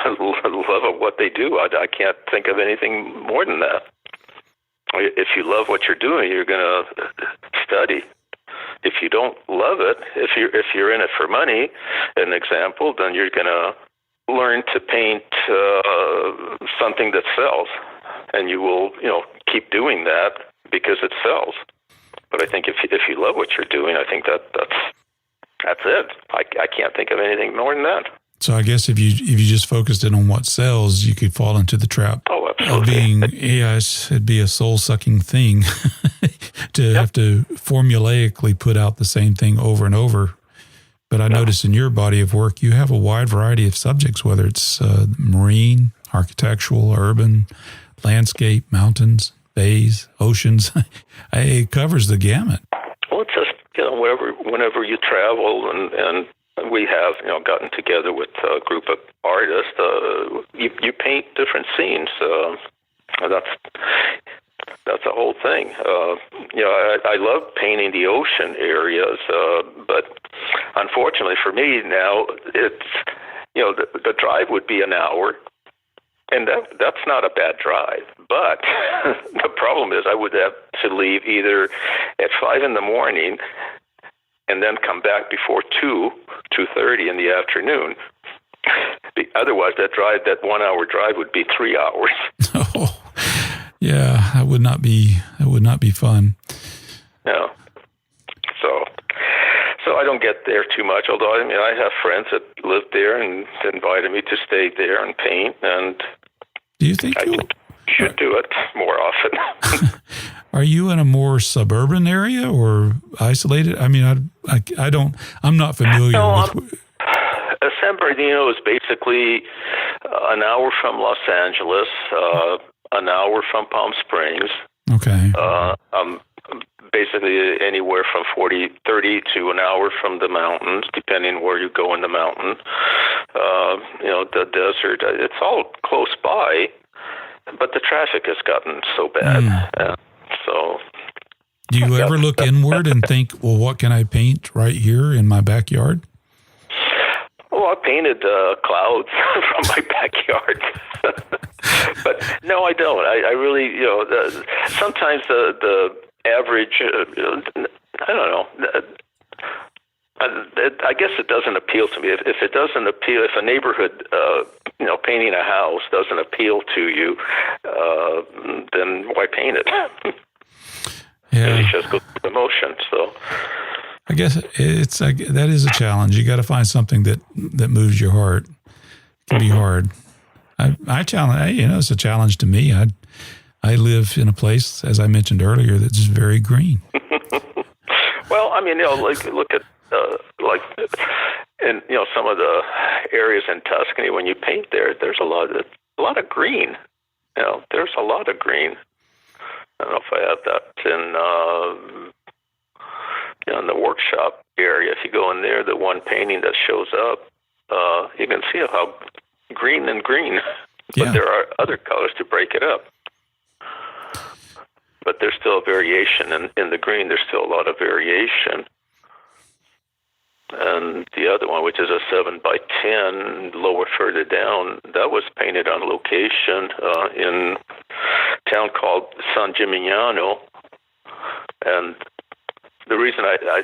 Love of what they do. I can't think of anything more than that. If you love what you're doing, you're going to study. If you don't love it, if you're in it for money, an example, then you're going to learn to paint something that sells, and you will keep doing that because it sells. But I think if you love what you're doing, I think that's it. I can't think of anything more than that. So I guess if you just focused in on what sells, you could fall into the trap of being, it'd be a soul-sucking thing to have to formulaically put out the same thing over and over. But I notice in your body of work, you have a wide variety of subjects, whether it's marine, architectural, urban, landscape, mountains, bays, oceans. It covers the gamut. Well, it's just, whenever you travel and we have, gotten together with a group of artists, you paint different scenes. That's the whole thing. I love painting the ocean areas, but unfortunately for me now, it's, the drive would be an hour, and that's not a bad drive. But the problem is I would have to leave either at 5 in the morning and then come back before 2:30 in the afternoon. Otherwise, that 1 hour drive would be 3 hours. Oh, yeah, that would not be fun. No. So I don't get there too much, although I have friends that live there and invited me to stay there and paint, and do you think I should do it more often. Are you in a more suburban area or isolated? I mean, I'm not familiar with. San Bernardino is basically an hour from Los Angeles, an hour from Palm Springs. Okay. Basically anywhere from 30 to an hour from the mountains, depending where you go in the mountain. The desert, it's all close by, but the traffic has gotten so bad. Do you ever look inward and think, well, what can I paint right here in my backyard? Well, I painted clouds from my backyard. But no, I don't. I really, sometimes the average, I don't know. I guess it doesn't appeal to me. If it doesn't appeal, if a neighborhood, painting a house doesn't appeal to you, then why paint it? Yeah. You just go through the motion. So I guess that is a challenge. You got to find something that moves your heart. It can be hard. I challenge. It's a challenge to me. I live in a place, as I mentioned earlier, that's very green. Well, look at in some of the areas in Tuscany. When you paint there's a lot of green. There's a lot of green. I don't know if I have that in the workshop area. If you go in there, the one painting that shows up, you can see how green and green. But Yeah. there are other colors to break it up. But there's still a variation in the green. There's still a lot of variation. And the other one, which is a 7x10, lower further down, that was painted on location in a town called San Gimignano. And the reason I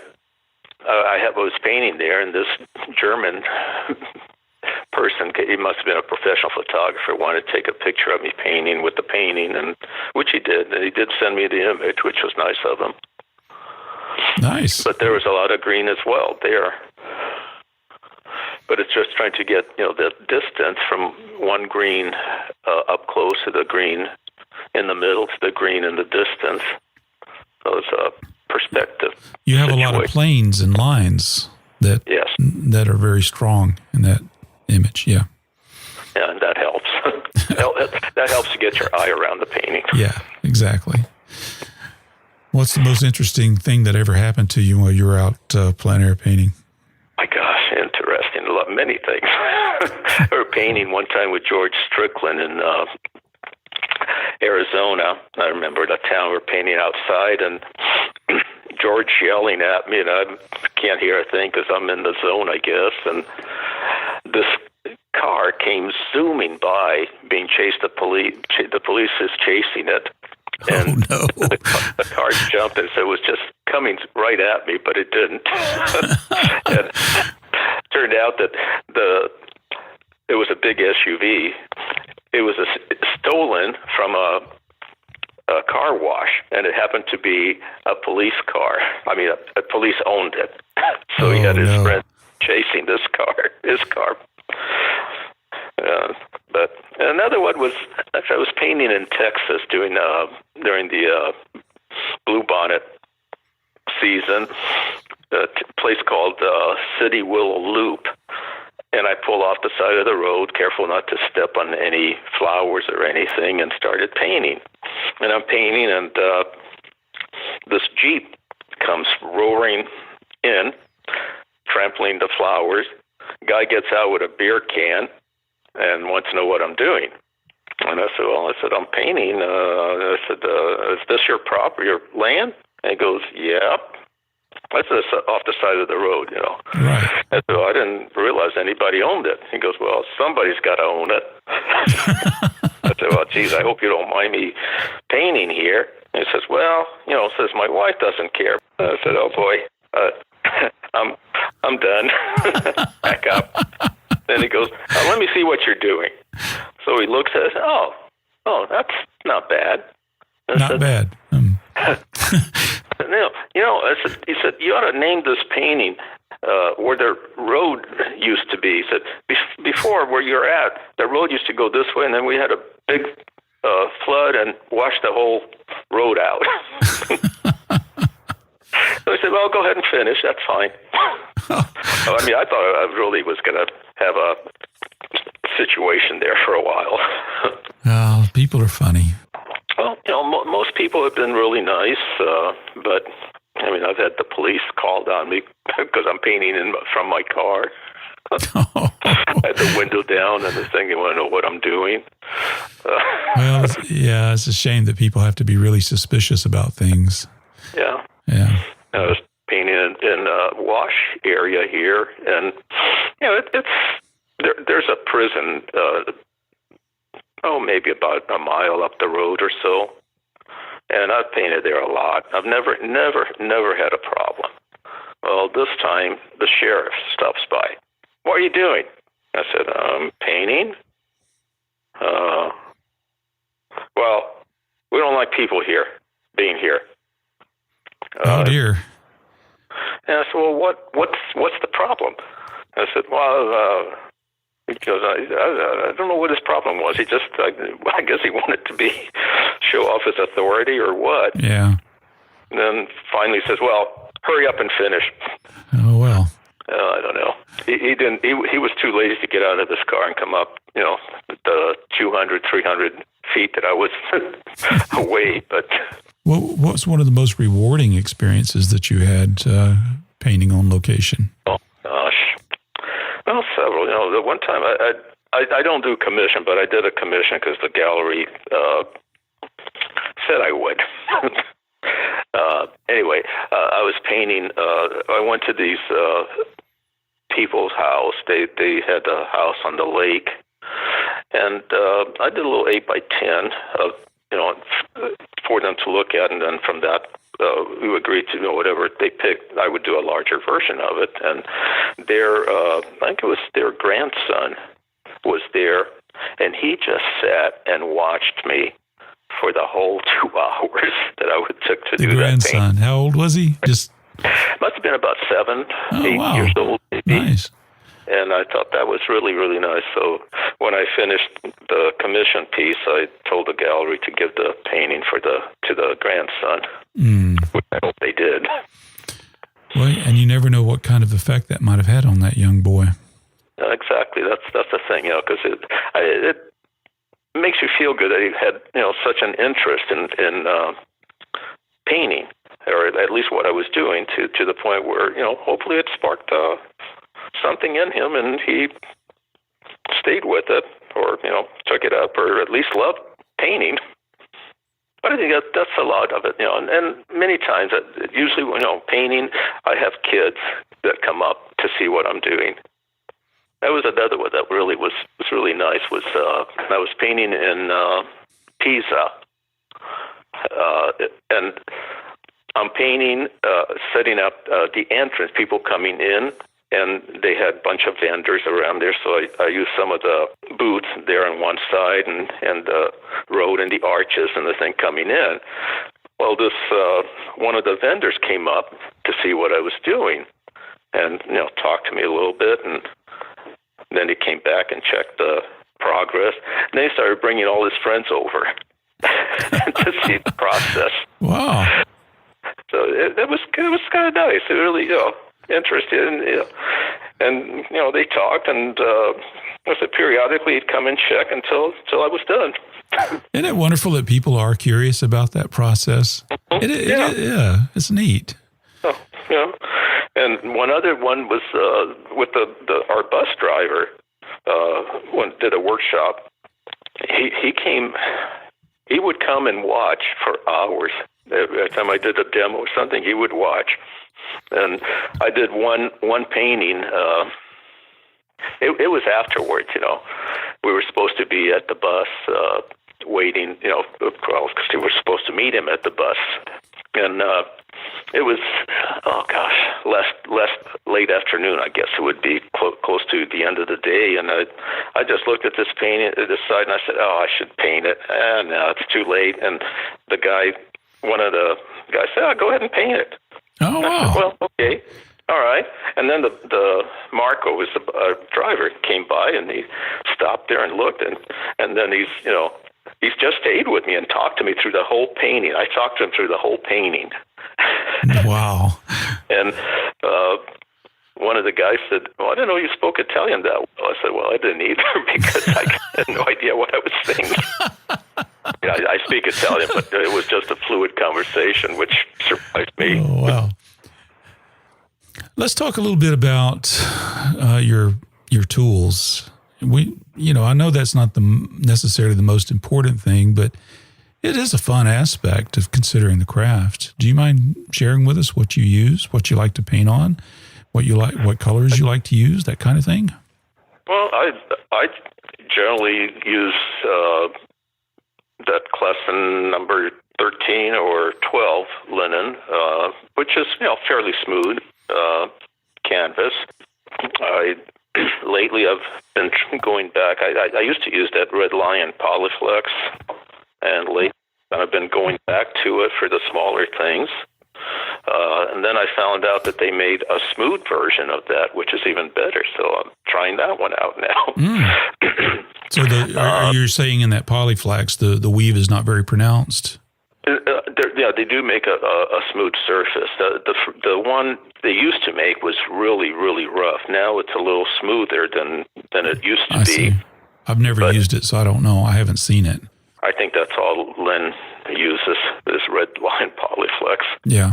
was painting there, and this German person, he must have been a professional photographer, wanted to take a picture of me painting with the painting, and which he did. And he did send me the image, which was nice of him. Nice. But there was a lot of green as well there. But it's just trying to get, the distance from one green up close to the green in the middle to the green in the distance. So it's a perspective. You have a lot of planes and lines that are very strong in that image. Yeah. Yeah, and that helps. That helps to get your eye around the painting. Yeah, exactly. What's the most interesting thing that ever happened to you while you were out plein air painting? My gosh, interesting. Many things. I was painting one time with George Strickland in Arizona. I remember the town we were painting outside, and George yelling at me, and I can't hear a thing because I'm in the zone, I guess. And this car came zooming by, being chased. The police is chasing it. And oh, no. the car jumped, and so it was just coming right at me, but it didn't. And it turned out that it was a big SUV. It was stolen from a car wash, and it happened to be a police car. I mean, a police owned it. So he had his friend chasing his car. But another one was, I was painting in Texas during the bluebonnet season, a place called City Willow Loop. And I pulled off the side of the road, careful not to step on any flowers or anything, and started painting. And I'm painting, and this Jeep comes roaring in, trampling the flowers. Guy gets out with a beer can and wants to know what I'm doing. And I said, I'm painting. I said, is this your property, your land? And he goes, yeah. That's off the side of the road, you know. Right. And so I didn't realize anybody owned it. He goes, well, somebody's got to own it. I said, well, geez, I hope you don't mind me painting here. And he says, well, says my wife doesn't care. I said, oh boy, I'm done. Back up. Then he goes, let me see what you're doing. So he looks at it. Oh, that's not bad. Not bad. He said, you ought to name this painting where the road used to be. He said, before where you're at, the road used to go this way, and then we had a big flood and washed the whole road out. So I said, well, go ahead and finish. That's fine. I mean, I thought I really was going to have a situation there for a while. Oh, people are funny. Well, most people have been really nice, but I mean, I've had the police called on me because I'm painting from my car. I had the window down and the thing, they want to know what I'm doing. Well, it's a shame that people have to be really suspicious about things. Yeah. Yeah. I was painting in a wash area here, and there's a prison, maybe about a mile up the road or so, and I've painted there a lot. I've never had a problem. Well, this time the sheriff stops by. What are you doing? I said, I'm painting. Well, we don't like people being here. Oh dear. And I said, well, what's the problem? I said, well, because I don't know what his problem was. He just, I guess he wanted to show off his authority or what. Yeah. And then finally says, well, hurry up and finish. Oh, well. I don't know. He didn't. He was too lazy to get out of his car and come up, the 200, 300 feet that I was away. But what was one of the most rewarding experiences that you had painting on location? Oh gosh, well, several. The one time I don't do commission, but I did a commission because the gallery said I would. Anyway, I was painting. I went to these people's house. They had a house on the lake, and I did a little 8x10 for them to look at, and then from that we agreed to whatever they picked. I would do a larger version of it, and I think it was their grandson was there, and he just sat and watched me for the whole 2 hours that I took to do that paint. The grandson, how old was he? Just must have been about 7, 8 wow. years old. Maybe. Nice. And I thought that was really, really nice. So when I finished the commission piece, I told the gallery to give the painting to the grandson, which I hope they did. Well, and you never know what kind of effect that might have had on that young boy. Exactly. That's the thing, because it makes you feel good that he had such an interest in painting, or at least what I was doing, to the point where hopefully it sparked something in him, and he stayed with it, or took it up, or at least loved painting. But I think that's a lot of it, and many times, usually painting, I have kids that come up to see what I'm doing. That was another one that really was really nice. I was painting in Pisa, and I'm painting, setting up the entrance, people coming in, and they had a bunch of vendors around there, so I used some of the booths there on one side and the road and the arches and the thing coming in. Well, this one of the vendors came up to see what I was doing and, talked to me a little bit, and then he came back and checked the progress. And then he started bringing all his friends over to see the process. Wow. So it was kind of nice. It really, interested, and they talked, and periodically he'd come and check until I was done. Isn't it wonderful that people are curious about that process? Yeah, it's neat. Oh, and one other one was with our bus driver. When did a workshop, he came. He would come and watch for hours. Every time I did a demo or something, he would watch. And I did one painting. It was afterwards, We were supposed to be at the bus waiting, because we were supposed to meet him at the bus. And it was, late afternoon, I guess it would be close to the end of the day. And I just looked at this painting at this side, and I said, I should paint it. And no, it's too late. And one of the guys said, go ahead and paint it. Oh, wow. I said, well, okay. All right. And then the Marco was the driver, came by, and he stopped there and looked, and then he's just stayed with me and talked to me through the whole painting. I talked to him through the whole painting. Wow. And one of the guys said, I didn't know you spoke Italian that well. I said, well, I didn't either, because I had no idea what I was saying. I speak Italian, but it was just a fluid conversation, which surprised me. Oh, wow. Let's talk a little bit about your tools. I know that's not necessarily the most important thing, but it is a fun aspect of considering the craft. Do you mind sharing with us what you use, what you like to paint on, what colors you like to use, that kind of thing? Well, I generally use that Klesson number 13 or 12 linen, which is fairly smooth canvas. Lately I've been going back. I used to use that Red Lion Polyflex, and lately I've been going back to it for the smaller things. And then I found out that they made a smooth version of that, which is even better. So I'm trying that one out now. So you're saying in that Polyflex, the weave is not very pronounced? They do make a smooth surface. The one they used to make was really, really rough. Now it's a little smoother than it used to be. See. I've never used it, so I don't know. I haven't seen it. I think that's all Lynn uses, this Red Line Polyflex. Yeah.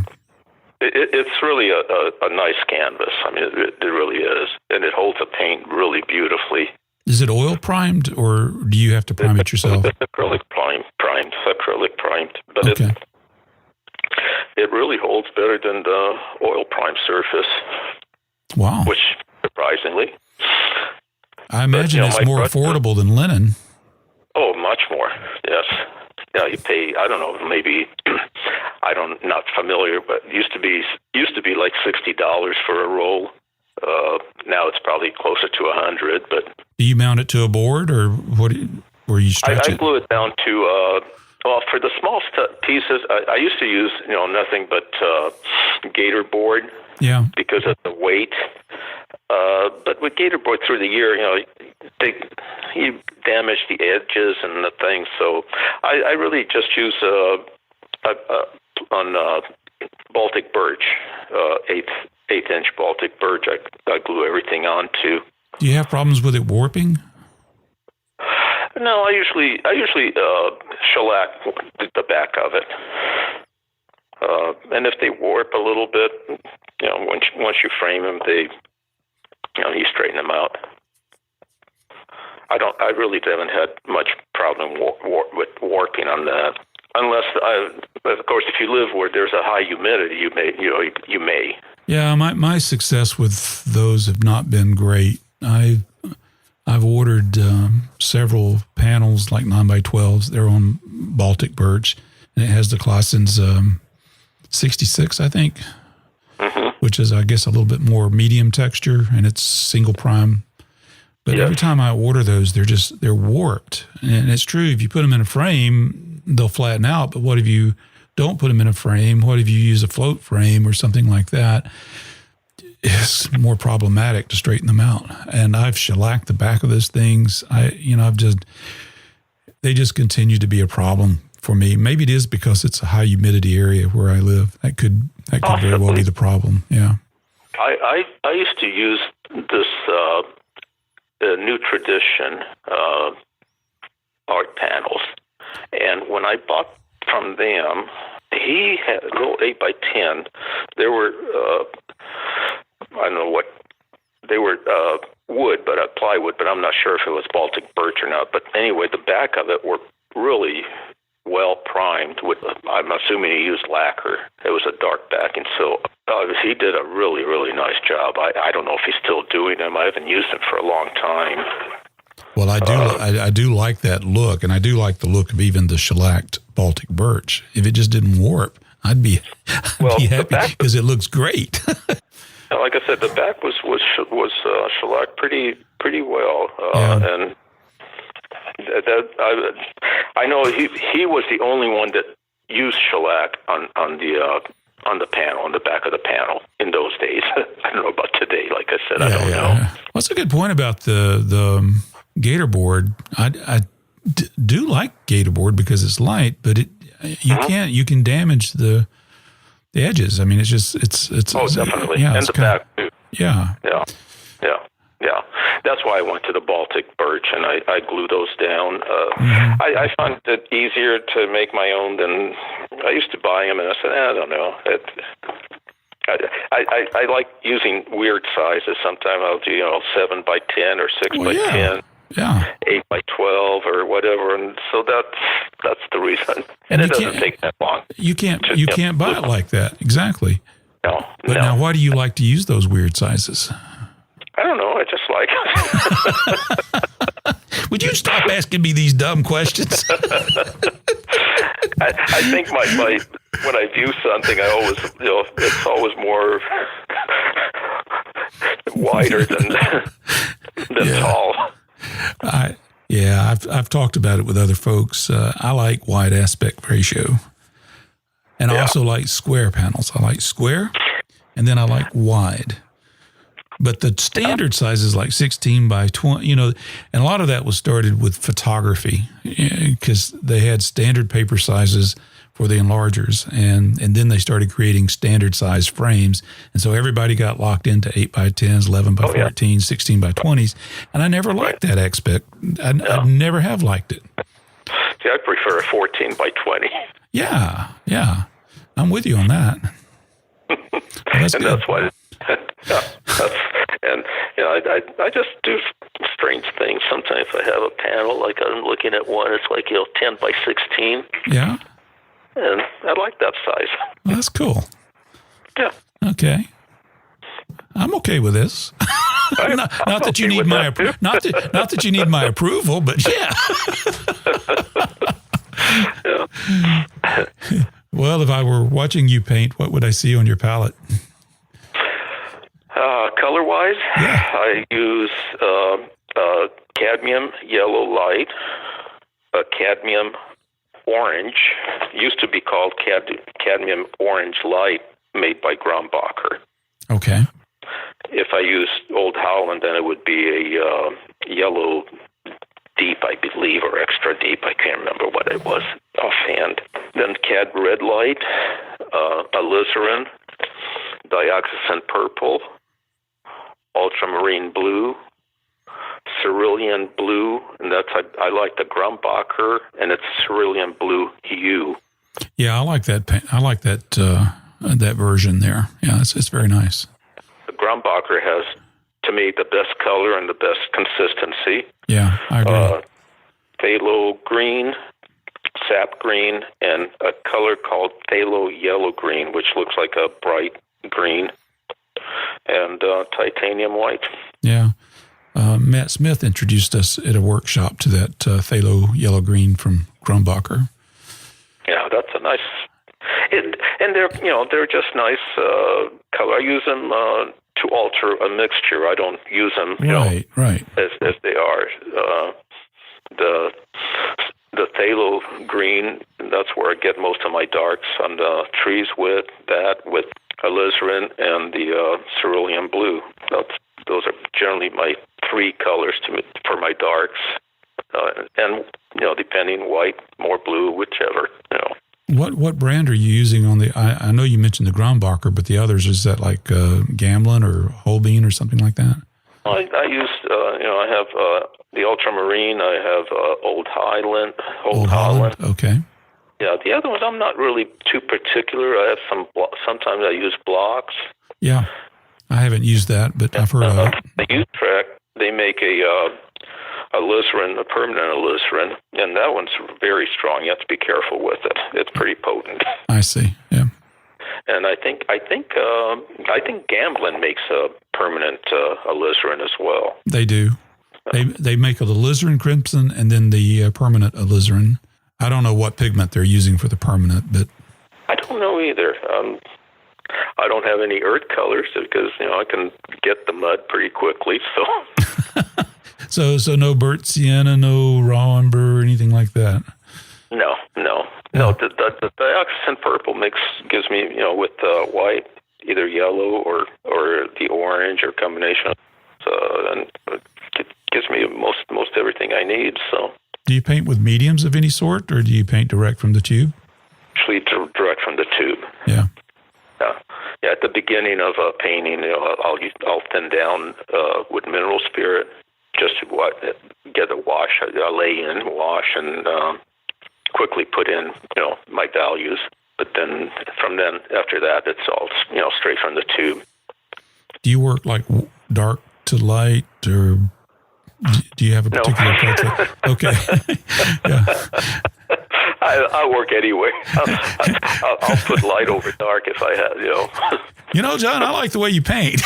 It's really a nice canvas. I mean, it really is. And it holds the paint really beautifully. Is it oil primed, or do you have to prime it yourself? It's acrylic primed. But okay. It really holds better than the oil prime surface. Wow. Which, surprisingly. I imagine it's more affordable than linen. Oh, much more, yes. Yeah, you pay, I don't know, maybe, not familiar, but used to be like $60 for a roll. Now it's probably closer to $100, but. Do you mount it to a board, or where you stretch it? I glue it down to, for the small pieces, I used to use, nothing but gator board. Yeah. Because of the weight. But with gator board through the year, you damage the edges and the things. So I really just use on Baltic birch, eighth inch Baltic birch. I glue everything onto. Do you have problems with it warping? No, I usually shellac the back of it. And if they warp a little bit, once you frame them, you straighten them out. I really haven't had much problem with warping on that. Unless, of course, if you live where there's a high humidity, you may. Yeah, my success with those have not been great. I've ordered several panels like 9x12s. They're on Baltic birch, and it has the Claessen's 66, I think, which is, I guess, a little bit more medium texture, and it's single prime. But every time I order those, they're warped. And it's true, if you put them in a frame, they'll flatten out. But what if you don't put them in a frame? What if you use a float frame or something like that? It's more problematic to straighten them out. And I've shellacked the back of those things. They just continue to be a problem for me. Maybe it is because it's a high humidity area where I live. That could very well be the problem. Yeah. I used to use this New Tradition art panels, and when I bought from them, he had a little 8x10. There were I don't know what they were, wood, but plywood, but I'm not sure if it was Baltic birch or not. But anyway, the back of it were really well primed with, I'm assuming he used lacquer. It was a dark backing, so he did a really, really nice job. I don't know if he's still doing them. I haven't used them for a long time. Well, I do like that look, and I do like the look of even the shellacked Baltic birch. If it just didn't warp, I'd be happy because it looks great. Like I said, the back was shellacked pretty well, and I know he was the only one that used shellac on the panel, on the back of the panel in those days. I don't know about today. Like I said, I don't know. Well, that's a good point about the gator board. I do like gator board because it's light, but you can damage the edges. I mean, it's definitely, yeah, and the back too. Yeah. That's why I went to the Baltic birch and I glue those down. I find it easier to make my own than I used to buy them, and I said, I don't know. I like using weird sizes. Sometimes I'll do 7x10 or 6x10. Yeah. 8x12 or whatever, and so that's the reason. And it doesn't take that long. You can't buy it like that. Exactly. No. But now, why do you like to use those weird sizes? I don't know. I just like it. Would you stop asking me these dumb questions? I think my when I view something, I always it's always more wider than tall. I've talked about it with other folks. I like wide aspect ratio, and I also like square panels. I like square, and then I like wide. But the standard size is like 16 by 20, and a lot of that was started with photography because they had standard paper sizes for the enlargers, and then they started creating standard size frames. And so everybody got locked into 8x10s, 11x14s, 16x20s. And I never liked that aspect. I never have liked it. See, I prefer a 14x20. Yeah. I'm with you on that. Well, that's and good. That's why. I just do strange things. Sometimes I have a panel, like I'm looking at one, it's like 10x16. Yeah. And I like that size. Well, that's cool. Yeah. Okay. I'm okay with this. not that you need my not that you need my approval, but yeah. Well, if I were watching you paint, what would I see on your palette? Color-wise, I use cadmium yellow light, cadmium orange, used to be called cadmium orange light, made by Grumbacher. Okay. If I use Old Holland, then it would be a yellow deep, I believe, or extra deep. I can't remember what it was offhand. Then cad red light, alizarin, dioxazine purple, ultramarine blue, cerulean blue, and that's I like the Grumbacher, and it's cerulean blue hue. Yeah, I like that. I like that that version there. Yeah, it's very nice. The Grumbacher has, to me, the best color and the best consistency. Yeah, I agree. Phthalo green, sap green, and a color called phthalo yellow green, which looks like a bright green, and titanium white. Yeah. Matt Smith introduced us at a workshop to that phthalo yellow green from Grumbacher. Yeah, that's a nice And they're just nice color. I use them to alter a mixture. I don't use them right as they are. The phthalo green, that's where I get most of my darks on the trees with alizarin and the cerulean blue. Those are generally my three colors for my darks. And depending, white, more blue, whichever. What brand are you using on the? I know you mentioned the Grumbacher, but the others, is that like Gamblin or Holbein or something like that? I use I have the ultramarine. I have Old Holland. Okay. Yeah, the other ones I'm not really too particular. I have sometimes I use blocks. Yeah, I haven't used that, but I've heard of it. The Utrecht, they make a alizarin, a permanent alizarin, and that one's very strong. You have to be careful with it. It's pretty potent. I see. Yeah. And I think Gamblin makes a permanent alizarin as well. They do. They make a alizarin crimson and then the permanent alizarin. I don't know what pigment they're using for the permanent, but I don't know either. I don't have any earth colors because I can get the mud pretty quickly. So no burnt sienna, no raw umber, anything like that. No. The dioxazine purple gives me with white, either yellow or the orange or combination. And it gives me most everything I need. So. Do you paint with mediums of any sort, or do you paint direct from the tube? Actually, direct from the tube. Yeah. Yeah. At the beginning of a painting, I'll thin down with mineral spirit, just to get a wash. I lay in, wash, and quickly put in my values. But then after that, it's all straight from the tube. Do you work like dark to light, or do you have a particular approach? Okay. Yeah. I'll work anyway. I'll put light over dark if I have, John, I like the way you paint.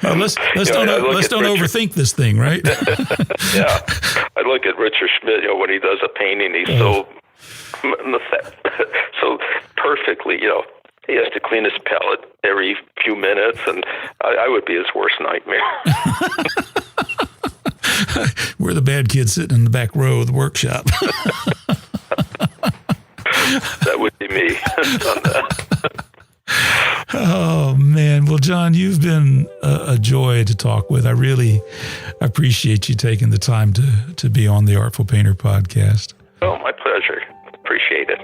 Let's don't overthink this thing, right? Yeah. I look at Richard Schmidt, when he does a painting, he's so perfectly, he has to clean his palette every few minutes, and I would be his worst nightmare. We're the bad kids sitting in the back row of the workshop. That would be me. Oh, man. Well, John, you've been a joy to talk with. I really appreciate you taking the time to be on the Artful Painter podcast. Oh, my pleasure. Appreciate it.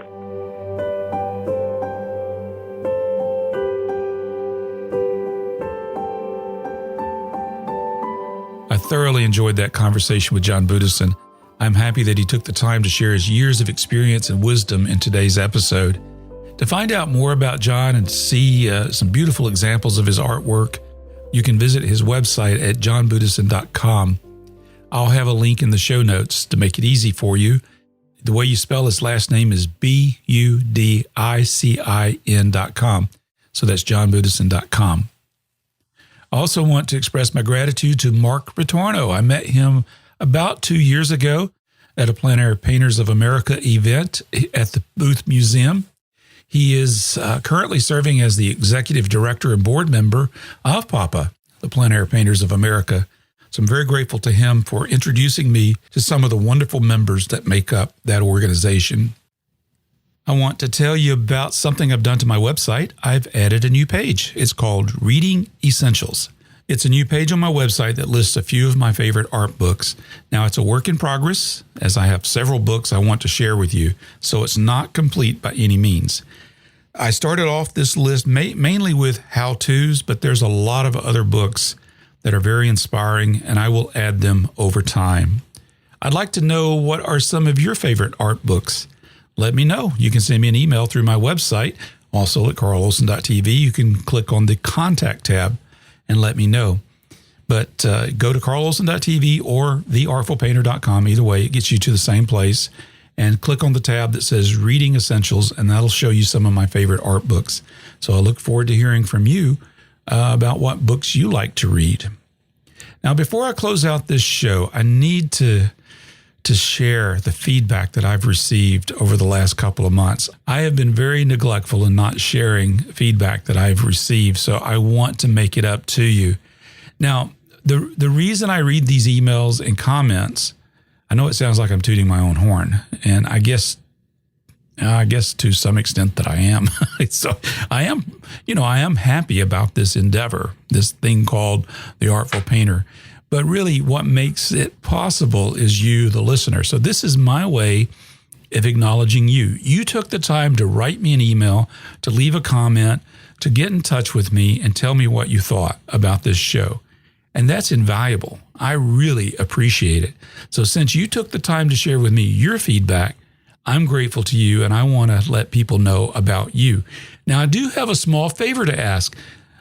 I thoroughly enjoyed that conversation with John Budicin. I'm happy that he took the time to share his years of experience and wisdom in today's episode. To find out more about John and see some beautiful examples of his artwork, you can visit his website at johnbudicin.com. I'll have a link in the show notes to make it easy for you. The way you spell his last name is Budicin.com. So that's johnbudicin.com. I also want to express my gratitude to Mark Ritorno. I met him about 2 years ago at a Plein Air Painters of America event at the Booth Museum. He is currently serving as the executive director and board member of PAPA, the Plein Air Painters of America. So I'm very grateful to him for introducing me to some of the wonderful members that make up that organization. I want to tell you about something I've done to my website. I've added a new page. It's called Reading Essentials. It's a new page on my website that lists a few of my favorite art books. Now, it's a work in progress, as I have several books I want to share with you, so it's not complete by any means. I started off this list mainly with how-tos, but there's a lot of other books that are very inspiring, and I will add them over time. I'd like to know, what are some of your favorite art books? Let me know. You can send me an email through my website, also at carlolson.tv. You can click on the Contact tab and let me know. But go to carlolson.tv or theartfulpainter.com. Either way, it gets you to the same place. And click on the tab that says Reading Essentials, and that'll show you some of my favorite art books. So I look forward to hearing from you about what books you like to read. Now, before I close out this show, I need to to share the feedback that I've received over the last couple of months. I have been very neglectful in not sharing feedback that I've received, so I want to make it up to you. Now, the reason I read these emails and comments, I know it sounds like I'm tooting my own horn, and I guess to some extent that I am. So I am happy about this endeavor, this thing called The Artful Painter. But really what makes it possible is you, the listener. So this is my way of acknowledging you. You took the time to write me an email, to leave a comment, to get in touch with me and tell me what you thought about this show. And that's invaluable. I really appreciate it. So since you took the time to share with me your feedback, I'm grateful to you, and I want to let people know about you. Now, I do have a small favor to ask.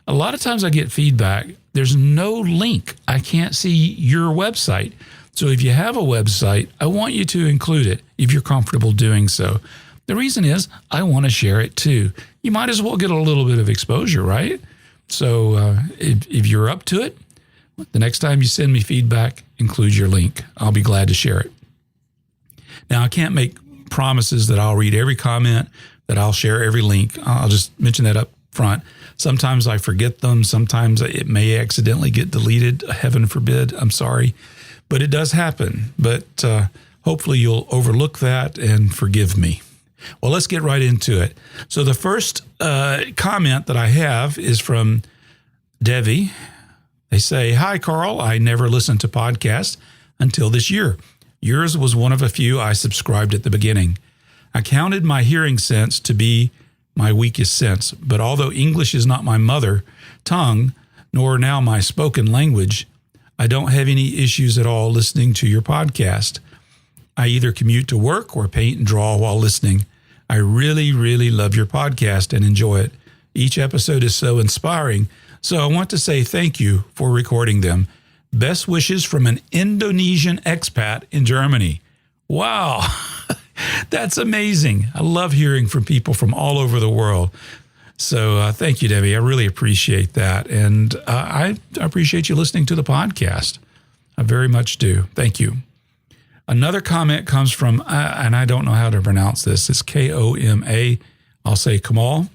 A lot of times I get feedback, there's no link. I can't see your website. So if you have a website, I want you to include it if you're comfortable doing so. The reason is I want to share it too. You might as well get a little bit of exposure, right? So if you're up to it, the next time you send me feedback, include your link. I'll be glad to share it. Now, I can't make promises that I'll read every comment, that I'll share every link. I'll just mention that up front. Sometimes I forget them. Sometimes it may accidentally get deleted. Heaven forbid. I'm sorry. But it does happen. But hopefully you'll overlook that and forgive me. Well, let's get right into it. So the first comment that I have is from Devi. They say, "Hi, Carl. I never listened to podcasts until this year. Yours was one of a few I subscribed at the beginning. I counted my hearing sense to be my weakest sense, but although English is not my mother tongue, nor now my spoken language, I don't have any issues at all listening to your podcast. I either commute to work or paint and draw while listening. I really, really love your podcast and enjoy it. Each episode is so inspiring, so I want to say thank you for recording them. Best wishes from an Indonesian expat in Germany." Wow, that's amazing. I love hearing from people from all over the world. So thank you, Debbie. I really appreciate that. And I appreciate you listening to the podcast. I very much do. Thank you. Another comment comes from, and I don't know how to pronounce this. It's Koma. I'll say Kamal.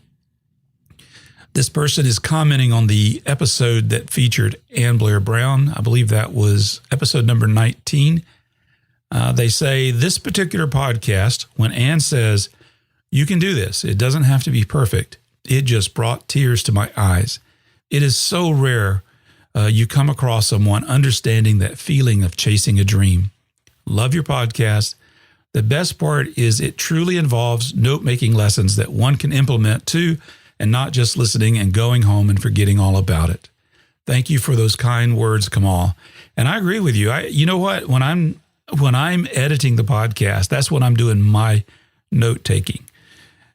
This person is commenting on the episode that featured Ann Blair Brown. I believe that was episode number 19. They say, "This particular podcast, when Ann says, 'You can do this, it doesn't have to be perfect,' it just brought tears to my eyes. It is so rare you come across someone understanding that feeling of chasing a dream. Love your podcast. The best part is it truly involves note-making lessons that one can implement too, and not just listening and going home and forgetting all about it. Thank you for those kind words, Kamal." And I agree with you. You know what? When I'm editing the podcast, that's when I'm doing my note taking,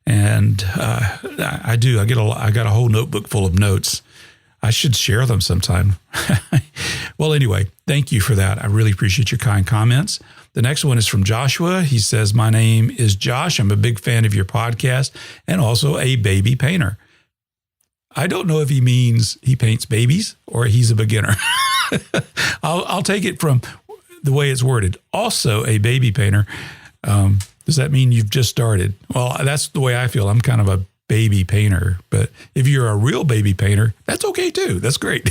and I do. I got a whole notebook full of notes. I should share them sometime. Well, anyway, thank you for that. I really appreciate your kind comments. The next one is from Joshua. He says, "My name is Josh. I'm a big fan of your podcast and also a baby painter." I don't know if he means he paints babies or he's a beginner. I'll take it from the way it's worded. Also a baby painter. Does that mean you've just started? Well, that's the way I feel. I'm kind of a baby painter. But if you're a real baby painter, that's okay too. That's great.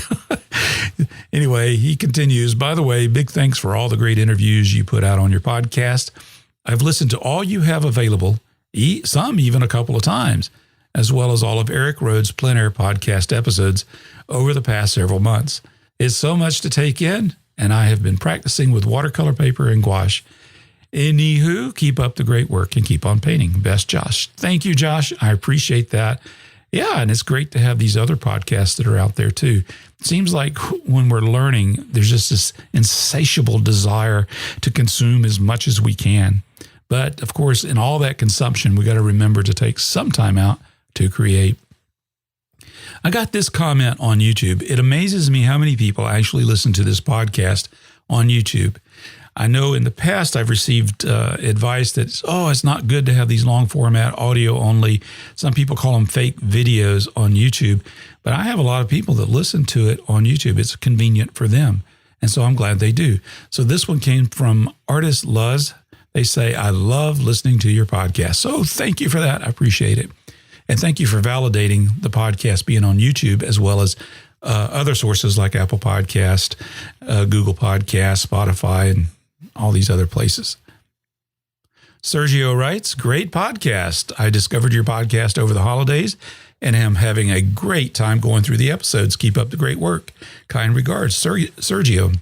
Anyway, he continues, "By the way, big thanks for all the great interviews you put out on your podcast. I've listened to all you have available, some even a couple of times, as well as all of Eric Rhodes' Plein podcast episodes over the past several months. It's so much to take in, and I have been practicing with watercolor paper and gouache. Anywho, keep up the great work and keep on painting. Best, Josh." Thank you, Josh. I appreciate that. Yeah, and it's great to have these other podcasts that are out there too. It seems like when we're learning, there's just this insatiable desire to consume as much as we can. But of course, in all that consumption, we got to remember to take some time out to create. I got this comment on YouTube. It amazes me how many people actually listen to this podcast on YouTube. I know in the past I've received advice that, it's not good to have these long format audio only. Some people call them fake videos on YouTube, but I have a lot of people that listen to it on YouTube. It's convenient for them. And so I'm glad they do. So this one came from artist Luz. They say, I love listening to your podcast. So thank you for that. I appreciate it. And thank you for validating the podcast being on YouTube as well as other sources like Apple Podcast, Google Podcast, Spotify, and all these other places. Sergio writes, great podcast. I discovered your podcast over the holidays and am having a great time going through the episodes. Keep up the great work. Kind regards, Sergio.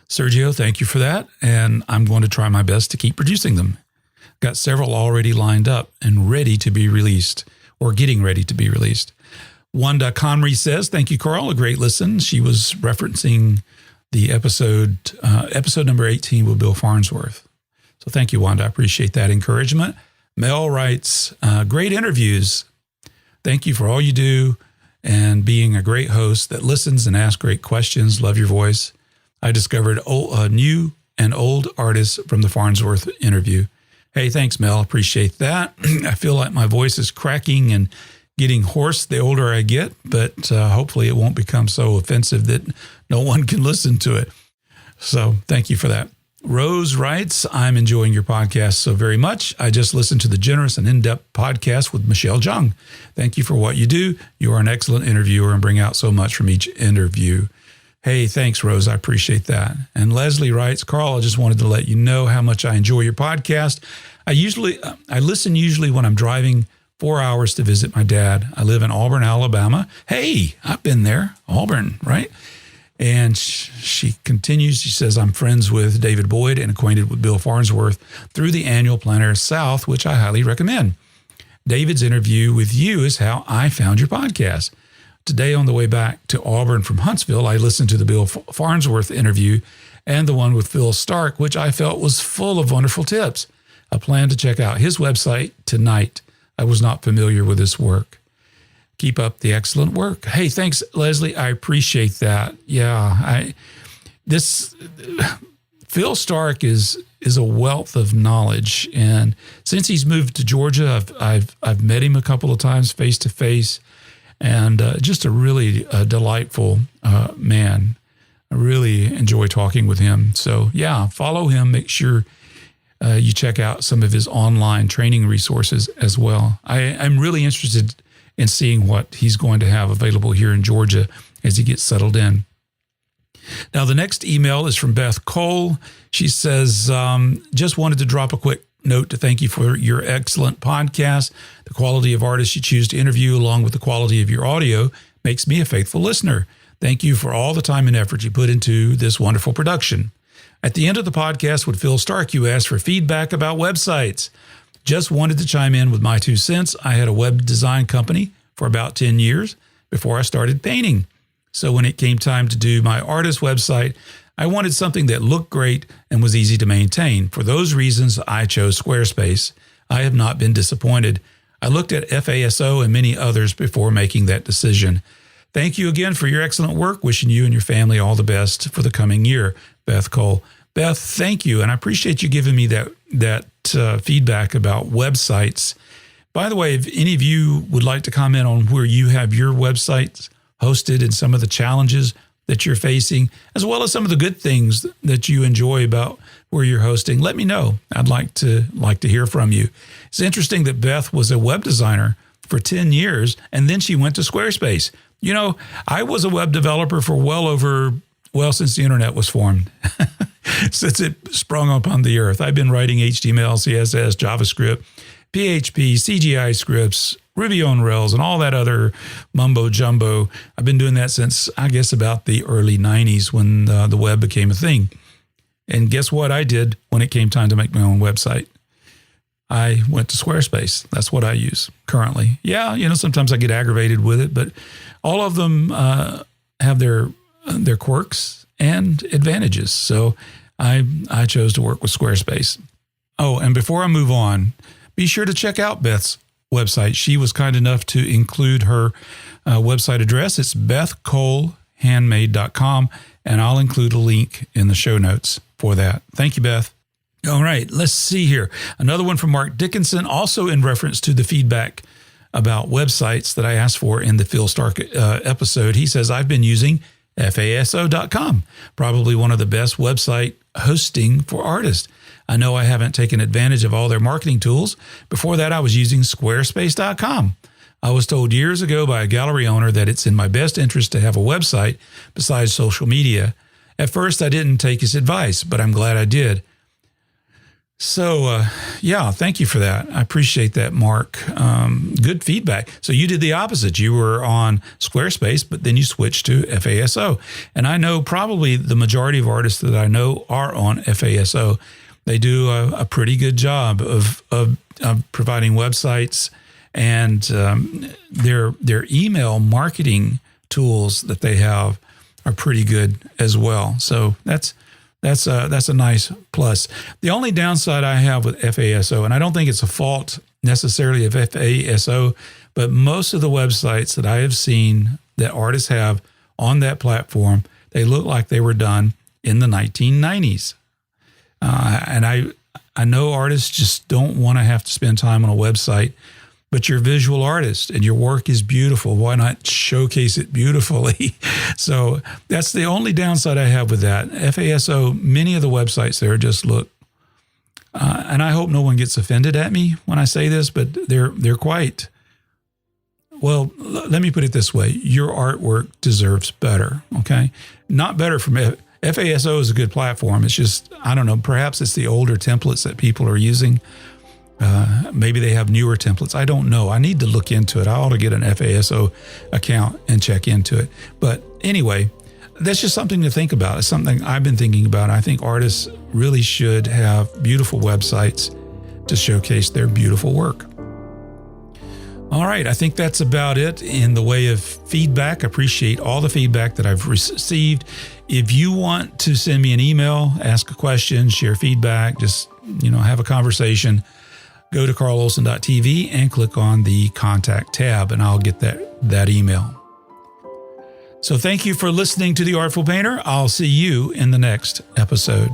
Sergio, thank you for that. And I'm going to try my best to keep producing them. Got several already lined up and ready to be released or getting ready to be released. Wanda Conry says, thank you, Carl. A great listen. She was referencing the episode number 18 with Bill Farnsworth. So thank you, Wanda. I appreciate that encouragement. Mel writes, great interviews. Thank you for all you do and being a great host that listens and asks great questions. Love your voice. I discovered new and old artists from the Farnsworth interview. Hey, thanks, Mel. Appreciate that. I feel like my voice is cracking and getting hoarse the older I get, but hopefully it won't become so offensive that no one can listen to it. So thank you for that. Rose writes, I'm enjoying your podcast so very much. I just listened to the generous and in-depth podcast with Michelle Jung. Thank you for what you do. You are an excellent interviewer and bring out so much from each interview. Hey, thanks, Rose. I appreciate that. And Leslie writes, Carl, I just wanted to let you know how much I enjoy your podcast. I listen usually when I'm driving 4 hours to visit my dad. I live in Auburn, Alabama. Hey, I've been there. Auburn, right? And she continues, she says, I'm friends with David Boyd and acquainted with Bill Farnsworth through the annual Planner South, which I highly recommend. David's interview with you is how I found your podcast. Today on the way back to Auburn from Huntsville, I listened to the Bill Farnsworth interview and the one with Phil Stark, which I felt was full of wonderful tips. I plan to check out his website tonight. I was not familiar with his work. Keep up the excellent work. Hey, thanks, Leslie. I appreciate that. Yeah, Phil Stark is a wealth of knowledge, and since he's moved to Georgia, I've met him a couple of times face to face, and just a really delightful man. I really enjoy talking with him. So yeah, follow him. Make sure you check out some of his online training resources as well. I'm really interested in seeing what he's going to have available here in Georgia as he gets settled in. Now, the next email is from Beth Cole. She says, just wanted to drop a quick note to thank you for your excellent podcast. The quality of artists you choose to interview, along with the quality of your audio, makes me a faithful listener. Thank you for all the time and effort you put into this wonderful production. At the end of the podcast with Phil Stark, you asked for feedback about websites. Just wanted to chime in with my 2 cents. I had a web design company for about 10 years before I started painting. So when it came time to do my artist website, I wanted something that looked great and was easy to maintain. For those reasons, I chose Squarespace. I have not been disappointed. I looked at FASO and many others before making that decision. Thank you again for your excellent work. Wishing you and your family all the best for the coming year, Beth Cole. Beth, thank you. And I appreciate you giving me that feedback about websites. By the way, if any of you would like to comment on where you have your websites hosted and some of the challenges that you're facing, as well as some of the good things that you enjoy about where you're hosting, let me know. I'd like to hear from you. It's interesting that Beth was a web designer for 10 years, and then she went to Squarespace. You know, I was a web developer for since the internet was formed. Since it sprung upon the earth. I've been writing HTML, CSS, JavaScript, PHP, CGI scripts, Ruby on Rails, and all that other mumbo jumbo. I've been doing that since, I guess, about the early 90s when the web became a thing. And guess what I did when it came time to make my own website? I went to Squarespace. That's what I use currently. Yeah, sometimes I get aggravated with it, but all of them have their quirks and advantages. So I chose to work with Squarespace. Oh, and before I move on, be sure to check out Beth's website. She was kind enough to include her website address. It's BethColeHandmade.com, and I'll include a link in the show notes for that. Thank you, Beth. All right, let's see here. Another one from Mark Dickinson, also in reference to the feedback about websites that I asked for in the Phil Stark episode. He says, I've been using FASO.com, probably one of the best website hosting for artists. I know I haven't taken advantage of all their marketing tools. Before that, I was using Squarespace.com. I was told years ago by a gallery owner that it's in my best interest to have a website besides social media. At first, I didn't take his advice, but I'm glad I did. So, thank you for that. I appreciate that, Mark. Good feedback. So you did the opposite. You were on Squarespace, but then you switched to FASO. And I know probably the majority of artists that I know are on FASO. They do a pretty good job of providing websites, and their email marketing tools that they have are pretty good as well. So that's a nice plus. The only downside I have with FASO, and I don't think it's a fault necessarily of FASO, but most of the websites that I have seen that artists have on that platform, they look like they were done in the 1990s. And I know artists just don't want to have to spend time on a website, but you're a visual artist and your work is beautiful. Why not showcase it beautifully? So that's the only downside I have with that. FASO, many of the websites there just look, and I hope no one gets offended at me when I say this, but they're quite, well, let me put it this way. Your artwork deserves better, okay? Not better from FASO is a good platform. It's just, I don't know, perhaps it's the older templates that people are using. Maybe they have newer templates. I don't know. I need to look into it. I ought to get an FASO account and check into it. But anyway, that's just something to think about. It's something I've been thinking about. I think artists really should have beautiful websites to showcase their beautiful work. All right. I think that's about it in the way of feedback. I appreciate all the feedback that I've received. If you want to send me an email, ask a question, share feedback, just, have a conversation, go to carlolson.tv and click on the contact tab, and I'll get that email. So thank you for listening to The Artful Painter. I'll see you in the next episode.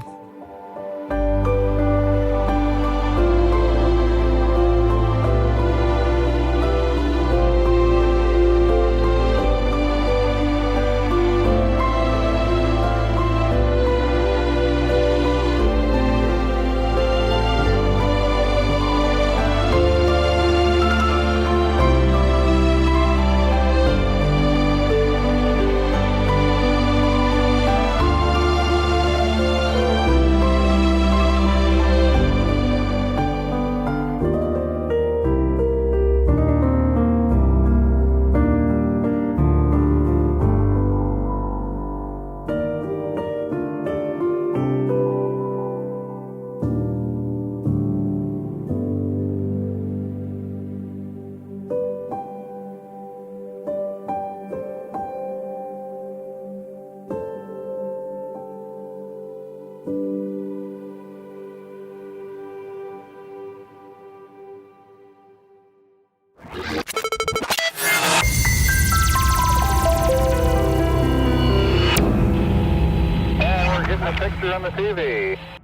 Picture on the TV.